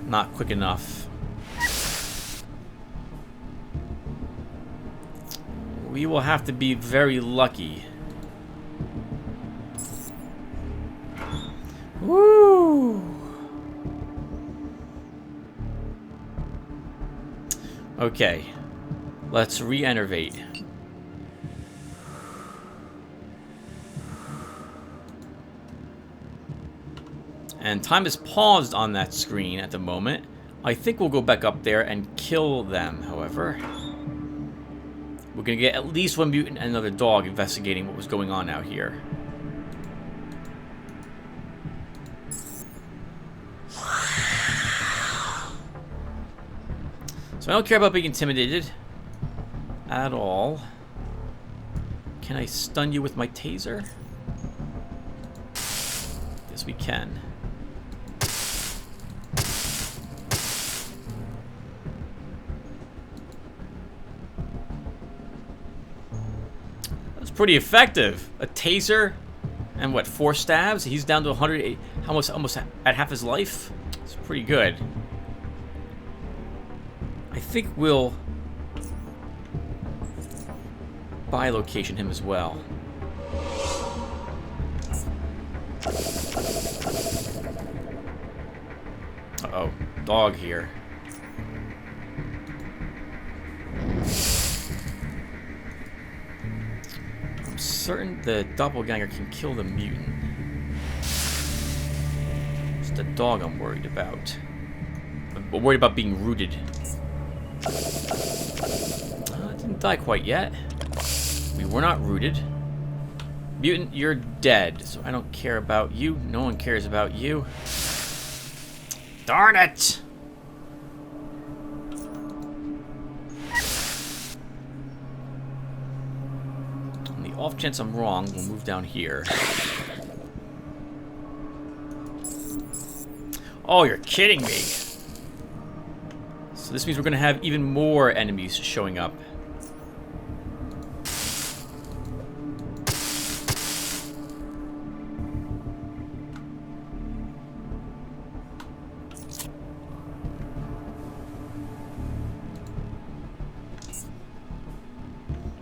Not quick enough. We will have to be very lucky. Woo! Okay. Let's re-enervate. And time is paused on that screen at the moment. I think we'll go back up there and kill them, however. We're going to get at least one mutant and another dog investigating what was going on out here. So I don't care about being intimidated at all. Can I stun you with my taser? Yes, we can. That's pretty effective. A taser and what, 4 stabs? He's down to 108, almost at half his life. It's pretty good. I think we'll bi-location him as well. Uh-oh, dog here. I'm certain the doppelganger can kill the mutant. It's the dog I'm worried about. I'm worried about being rooted. Didn't die quite yet. We were not rooted. Mutant, you're dead, so I don't care about you. No one cares about you. Darn it! On the off chance I'm wrong, we'll move down here. Oh, you're kidding me! So this means we're going to have even more enemies showing up.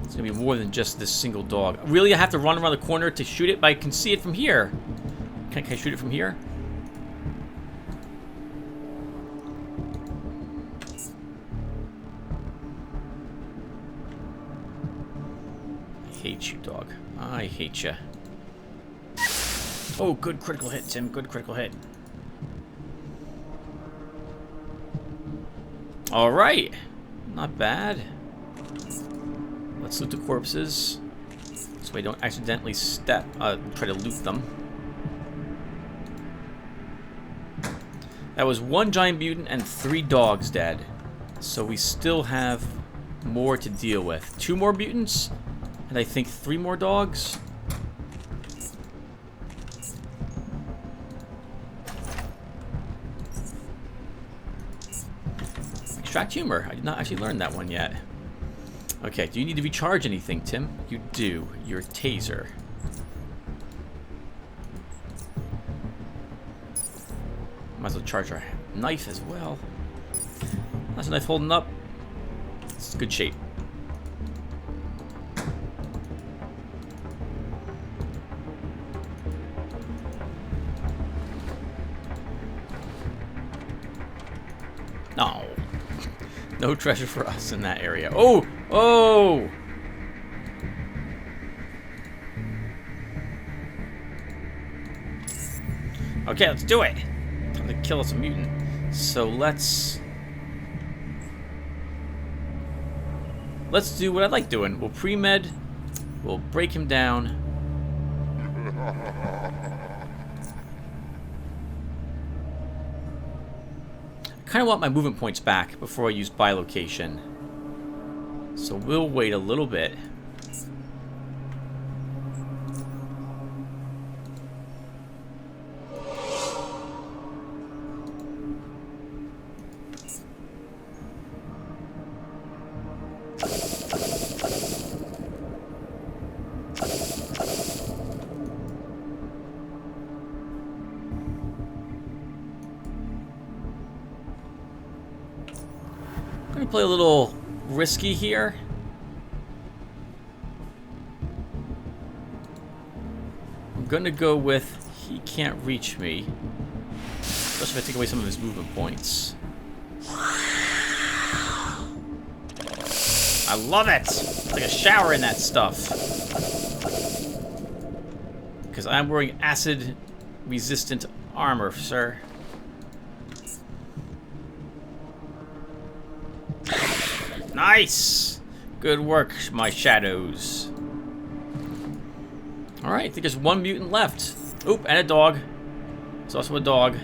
It's going to be more than just this single dog. Really, I have to run around the corner to shoot it, but I can see it from here. Can I shoot it from here? I hate you, dog. I hate you. Oh, good critical hit, Tim. Good critical hit. All right. Not bad. Let's loot the corpses. So we don't accidentally try to loot them. That was 1 giant mutant and 3 dogs dead. So we still have more to deal with. 2 more mutants. And I think 3 more dogs. Extract humor. I did not actually learn that one yet. Okay, do you need to recharge anything, Tim? You do. Your taser. Might as well charge our knife as well. That's a knife holding up. It's good shape. No. No treasure for us in that area. Oh! Oh! Okay, let's do it. Time to kill us a mutant. So let's do what I like doing. We'll pre-med. We'll break him down. I kind of want my movement points back before I use bi-location. So we'll wait a little bit. I'm gonna play a little risky here. gonna go with he can't reach me. Especially if I take away some of his movement points. I love it! It's like a shower in that stuff. Because I'm wearing acid-resistant armor, sir. Nice! Good work, my shadows. Alright, I think there's one mutant left. Oop, and a dog. There's also a dog.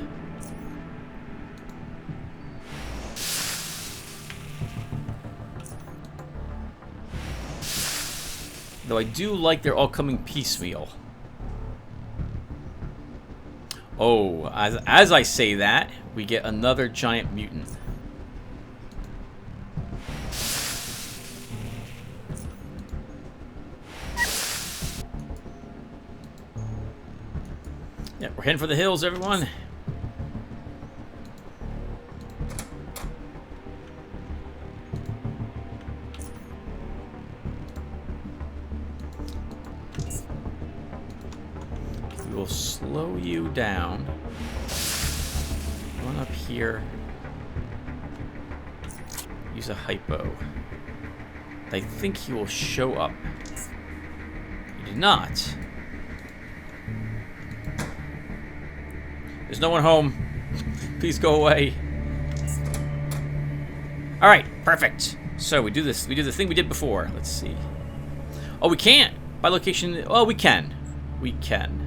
Though I do like they're all coming piecemeal. Oh, as I say that, we get another giant mutant. Yeah, we're heading for the hills, everyone. We will slow you down. Run up here. Use a hypo. I think he will show up. He did not. There's no one home. Please go away. All right, perfect. So we do this. We do the thing we did before. Let's see. Oh, we can't. By location. Oh, we can. We can.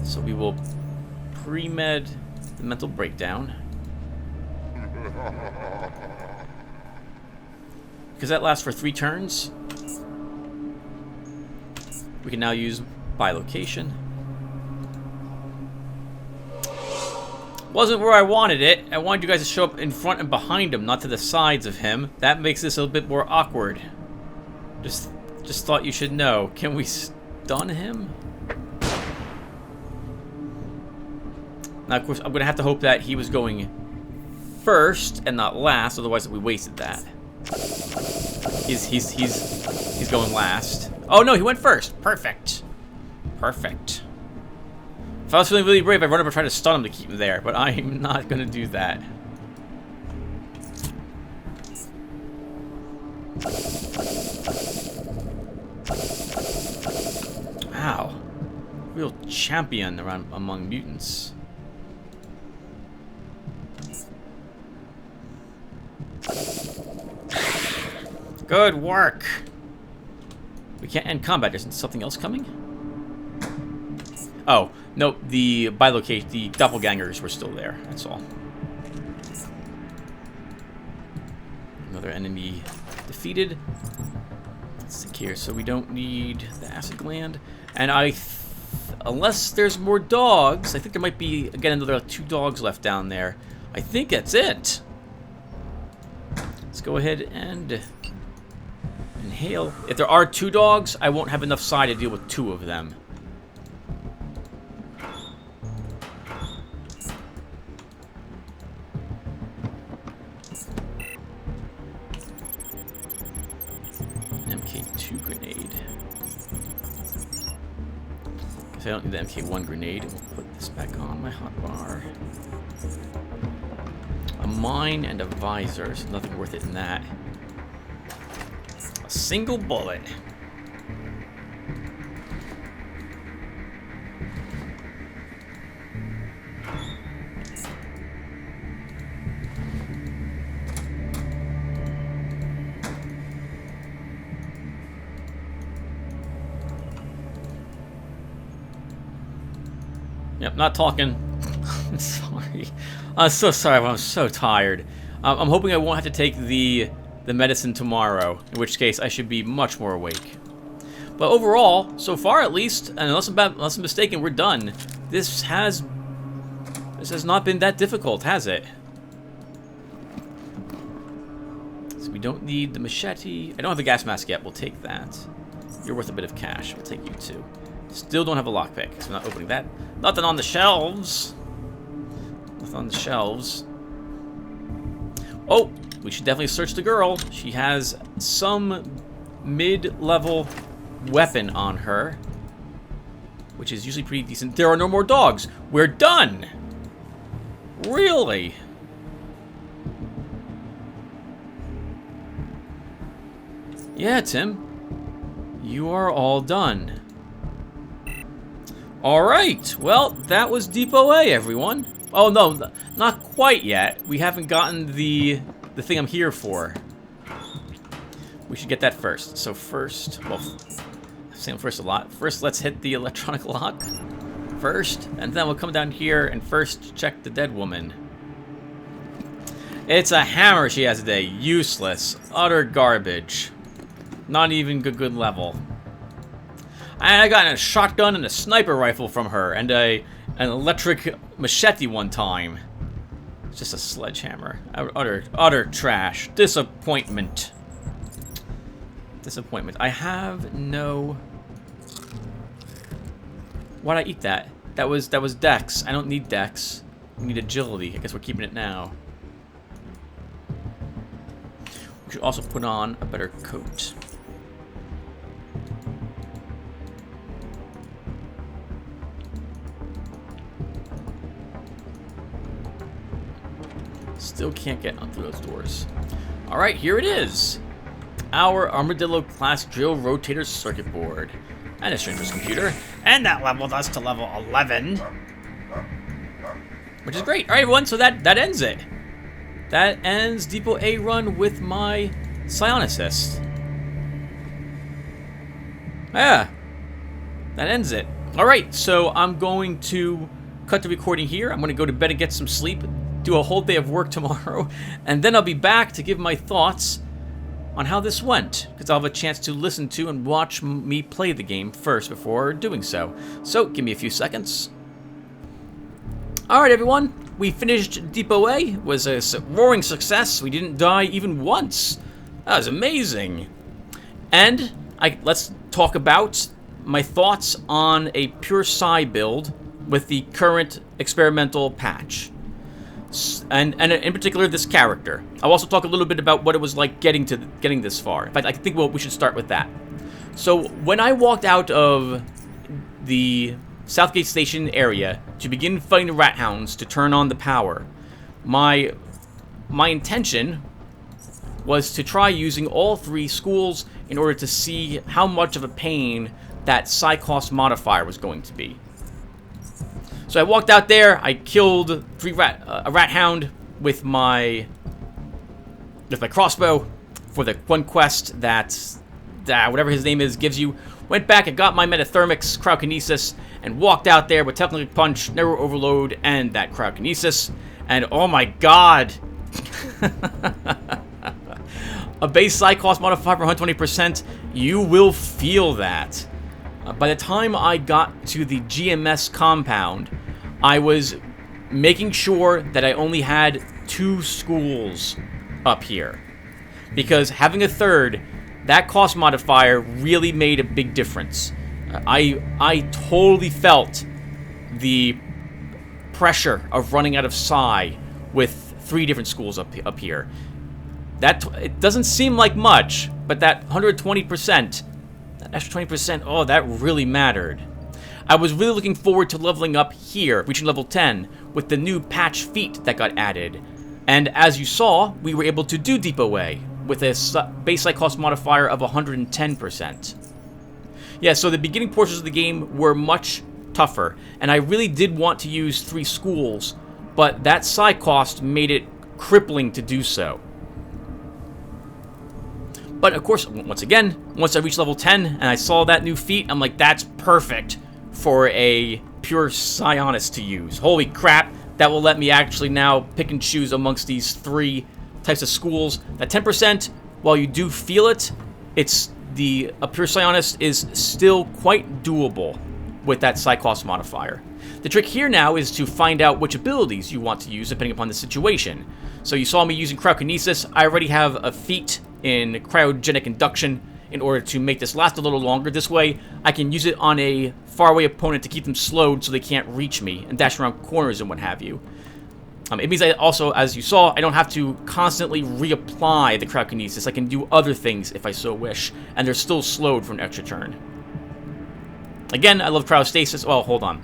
So we will pre-med the mental breakdown. Because that lasts for 3 turns. We can now use by location. Wasn't where I wanted it. I wanted you guys to show up in front and behind him, not to the sides of him. That makes this a little bit more awkward. Just thought you should know. Can we stun him? Now, of course, I'm going to have to hope that he was going first and not last, otherwise we wasted that. He's going last. Oh, no, he went first. Perfect. Perfect. If I was feeling really brave, I'd run up and try to stun him to keep him there, but I'm not going to do that. Wow. Real champion around among mutants. Good work. We can't end combat. Isn't something else coming? Oh, no, the bilocation, the doppelgangers were still there. That's all. Another enemy defeated. Let's think here. So we don't need the acid gland. And unless there's more dogs, I think there might be, again, another 2 dogs left down there. I think that's it. Let's go ahead and inhale. If there are 2 dogs, I won't have enough psi to deal with 2 of them. MK2 grenade. Because I don't need the MK1 grenade. We'll put this back on my hotbar. A mine and a visor. So nothing worth it in that. A single bullet. Yep, not talking. I'm sorry. I'm so sorry, but I'm so tired. I'm hoping I won't have to take the medicine tomorrow, in which case I should be much more awake. But overall, so far at least, and unless I'm mistaken, we're done. This has not been that difficult, has it? So we don't need the machete. I don't have the gas mask yet. We'll take that. You're worth a bit of cash. We'll take you too. Still don't have a lockpick, so we're not opening that. Nothing on the shelves. Nothing on the shelves. Oh, we should definitely search the girl. She has some mid-level weapon on her. which is usually pretty decent. There are no more dogs. We're done. Really? Yeah, Tim. You are all done. Alright, well, that was Depot A, everyone. Oh, no, not quite yet. We haven't gotten the thing I'm here for. We should get that first. So first, well, I'm saying first a lot. First, let's hit the electronic lock first, and then we'll come down here and first check the dead woman. It's a hammer she has today. Useless. Utter garbage. Not even good level. And I got a shotgun and a sniper rifle from her, and an electric machete one time. It's just a sledgehammer. Utter trash. Disappointment. Disappointment. I have no... Why'd I eat that? That was Dex. I don't need Dex. We need agility. I guess we're keeping it now. We should also put on a better coat. Still can't get through those doors. Alright, here it is. Our Armadillo class drill rotator circuit board. And a stranger's computer. And that leveled us to level 11. Which is great. Alright, everyone, so that ends it. That ends Depot A run with my Psionicist. Yeah. That ends it. Alright, so I'm going to cut the recording here. I'm going to go to bed and get some sleep. Do a whole day of work tomorrow. And then I'll be back to give my thoughts on how this went. Because I'll have a chance to listen to and watch me play the game first before doing so. So, give me a few seconds. Alright, everyone. We finished Depot A. It was a roaring success. We didn't die even once. That was amazing. And let's talk about my thoughts on a pure Psi build with the current experimental patch. And in particular, this character. I'll also talk a little bit about what it was like getting this far. In fact, I think we should start with that. So, when I walked out of the Southgate Station area to begin fighting the Rat Hounds to turn on the power, my intention was to try using all 3 schools in order to see how much of a pain that Psi cost modifier was going to be. So I walked out there, I killed a Rat Hound with my crossbow for the one quest that whatever his name is gives you. Went back and got my Metathermics, Parakinesis, and walked out there with Technical Punch, Neuro Overload, and that Parakinesis. And oh my god! A base Psi cost modifier for 120%, you will feel that. By the time I got to the GMS compound, I was making sure that I only had 2 schools up here. Because having a third, that cost modifier really made a big difference. I totally felt the pressure of running out of Psi with 3 different schools up here. It doesn't seem like much, but that 120%, that extra 20%, oh, that really mattered. I was really looking forward to leveling up here, reaching level 10, with the new patch feat that got added. And as you saw, we were able to do Depot A with a base Psi cost modifier of 110%. Yeah, so the beginning portions of the game were much tougher, and I really did want to use 3 schools, but that Psi cost made it crippling to do so. But of course, once again, once I reached level 10 and I saw that new feat, I'm like, that's perfect for a pure Psionist to use. Holy crap, that will let me actually now pick and choose amongst these 3 types of schools. That 10%, while you do feel it, a pure Psionist is still quite doable with that Psi cost modifier. The trick here now is to find out which abilities you want to use depending upon the situation. So you saw me using Cryokinesis. I already have a feat in cryogenic induction in order to make this last a little longer. This way, I can use it on a faraway opponent to keep them slowed so they can't reach me and dash around corners and what have you. It means I also, as you saw, I don't have to constantly reapply the Cryokinesis. I can do other things if I so wish, and they're still slowed for an extra turn. Again, I love cryostasis. Well, hold on.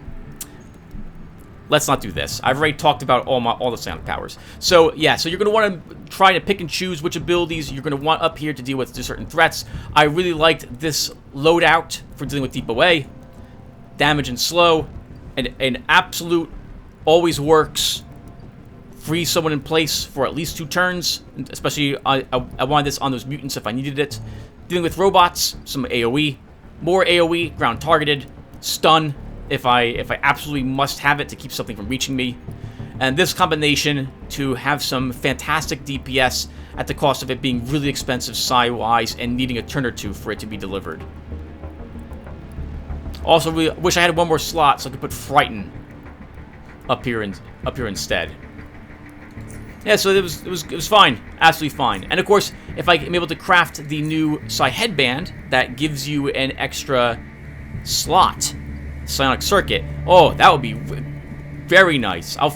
Let's not do this. I've already talked about all the psionic powers. So, yeah, so you're going to want to try to pick and choose which abilities you're going to want up here to deal with certain threats. I really liked this loadout for dealing with deep away. Damage and slow. And an absolute always works. Freeze someone in place for at least 2 turns. Especially, I wanted this on those mutants if I needed it. Dealing with robots, some AoE. More AoE, ground targeted. Stun. If I absolutely must have it to keep something from reaching me. And this combination to have some fantastic DPS at the cost of it being really expensive psi-wise and needing a turn or 2 for it to be delivered. Also, wish I had one more slot so I could put Frighten up here instead. Yeah, so it was fine. Absolutely fine. And of course, if I am able to craft the new Psi Headband, that gives you an extra slot. Psionic Circuit. Oh, that would be very nice. It'll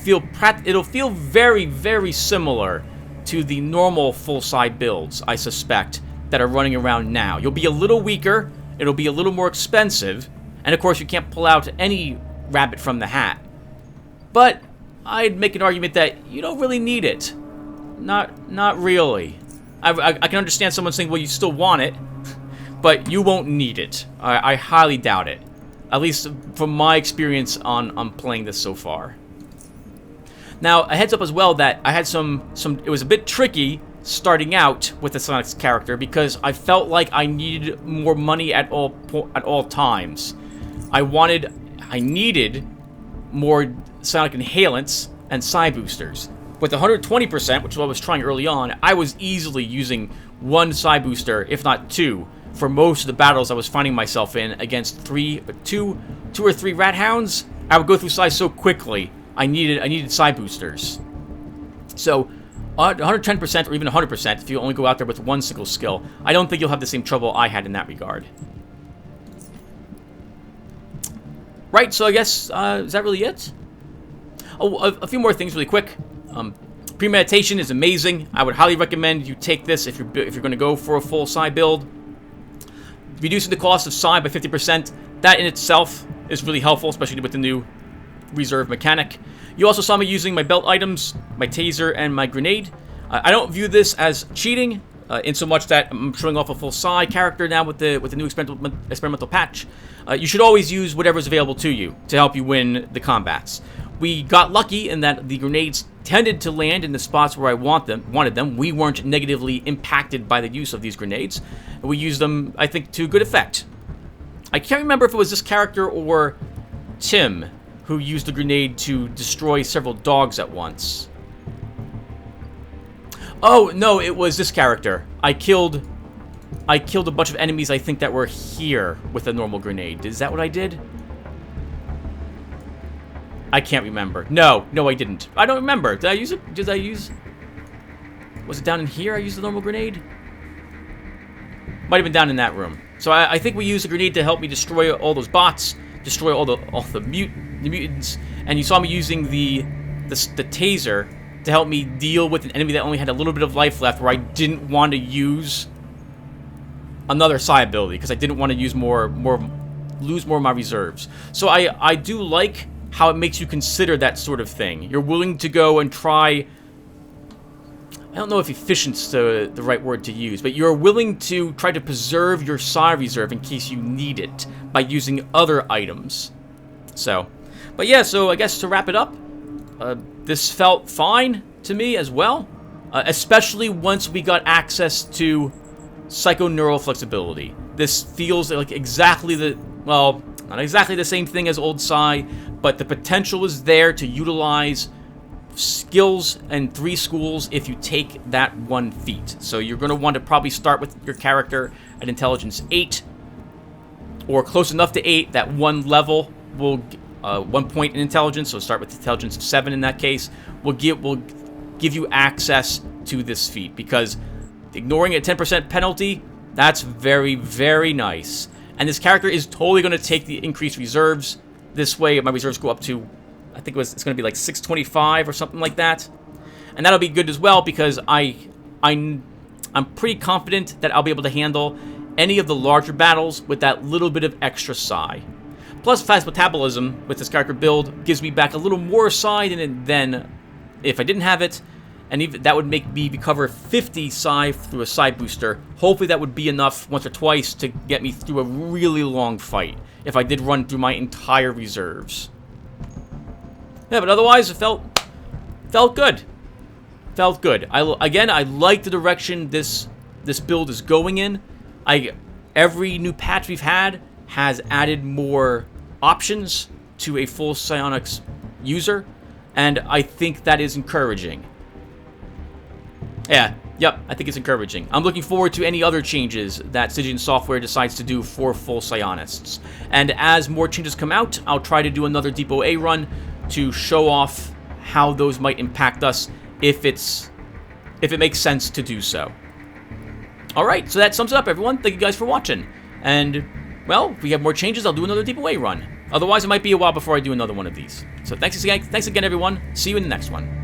feel very, very similar to the normal full Psi builds, I suspect, that are running around now. You'll be a little weaker, it'll be a little more expensive, and of course you can't pull out any rabbit from the hat. But I'd make an argument that you don't really need it. Not really. I can understand someone saying, well, you still want it, but you won't need it. I highly doubt it. At least from my experience on playing this so far. Now, a heads up as well that I had it was a bit tricky starting out with the Psionics character because I felt like I needed more money at all times. I needed more Psionic Inhalants and Psi Boosters. With 120%, which is what I was trying early on, I was easily using 1 Psi Booster, if not 2, for most of the battles I was finding myself in against 2 or 3 rat hounds. I would go through Psi so quickly. I needed Psi boosters. So 110% or even 100% if you only go out there with 1 single skill. I don't think you'll have the same trouble I had in that regard. Right, so I guess is that really it? Oh, a few more things really quick. Premeditation is amazing. I would highly recommend you take this if you're going to go for a full Psi build. Reducing the cost of Psi by 50%, that in itself is really helpful, especially with the new reserve mechanic. You also saw me using my belt items, my taser, and my grenade. I don't view this as cheating, in so much that I'm showing off a full Psi character now with the new experimental patch. You should always use whatever's available to you to help you win the combats. We got lucky in that the grenades tended to land in the spots where I wanted them. We weren't negatively impacted by the use of these grenades. We used them, I think, to good effect. I can't remember if it was this character or Tim who used the grenade to destroy several dogs at once. Oh, no, it was this character. I killed a bunch of enemies, I think, that were here with a normal grenade. Is that what I did? I can't remember. No, I didn't. I don't remember. Did I use it? Was it down in here I used the normal grenade? Might have been down in that room. So I think we used a grenade to help me destroy all those bots, destroy all the mutants, and you saw me using the taser to help me deal with an enemy that only had a little bit of life left, where I didn't want to use another Psi ability because I didn't want to use lose more of my reserves. So I do like how it makes you consider that sort of thing. You're willing to go and try, I don't know if efficient's the right word to use, but you're willing to try to preserve your Psi reserve in case you need it by using other items. So, but yeah, so I guess to wrap it up, this felt fine to me as well, especially once we got access to Psychoneuro flexibility. This feels like exactly not exactly the same thing as old Psi, but the potential is there to utilize skills and 3 schools if you take that 1 feat. So you're going to want to probably start with your character at Intelligence 8, or close enough to 8 that 1 level will 1 point in Intelligence, so start with Intelligence of 7 in that case, will give you access to this feat, because ignoring a 10% penalty, that's very, very nice. And this character is totally going to take the increased reserves. This way, my reserves go up to, I think it's going to be like 625 or something like that. And that'll be good as well, because I'm pretty confident that I'll be able to handle any of the larger battles with that little bit of extra Psi. Plus, fast metabolism with this character build gives me back a little more psi than if I didn't have it. And even that would make me recover 50 psi through a psi booster. Hopefully that would be enough once or twice to get me through a really long fight if I did run through my entire reserves. Yeah, but otherwise it felt good. Felt good. Again, I like the direction this build is going in. Every new patch we've had has added more options to a full psionics user, and I think that is encouraging. Yeah, yep, I think it's encouraging. I'm looking forward to any other changes that Stygian Software decides to do for full psionists. And as more changes come out, I'll try to do another Depot A run to show off how those might impact us if it makes sense to do so. Alright, so that sums it up, everyone. Thank you guys for watching. And, well, if we have more changes, I'll do another Depot A run. Otherwise, it might be a while before I do another one of these. So thanks again, everyone. See you in the next one.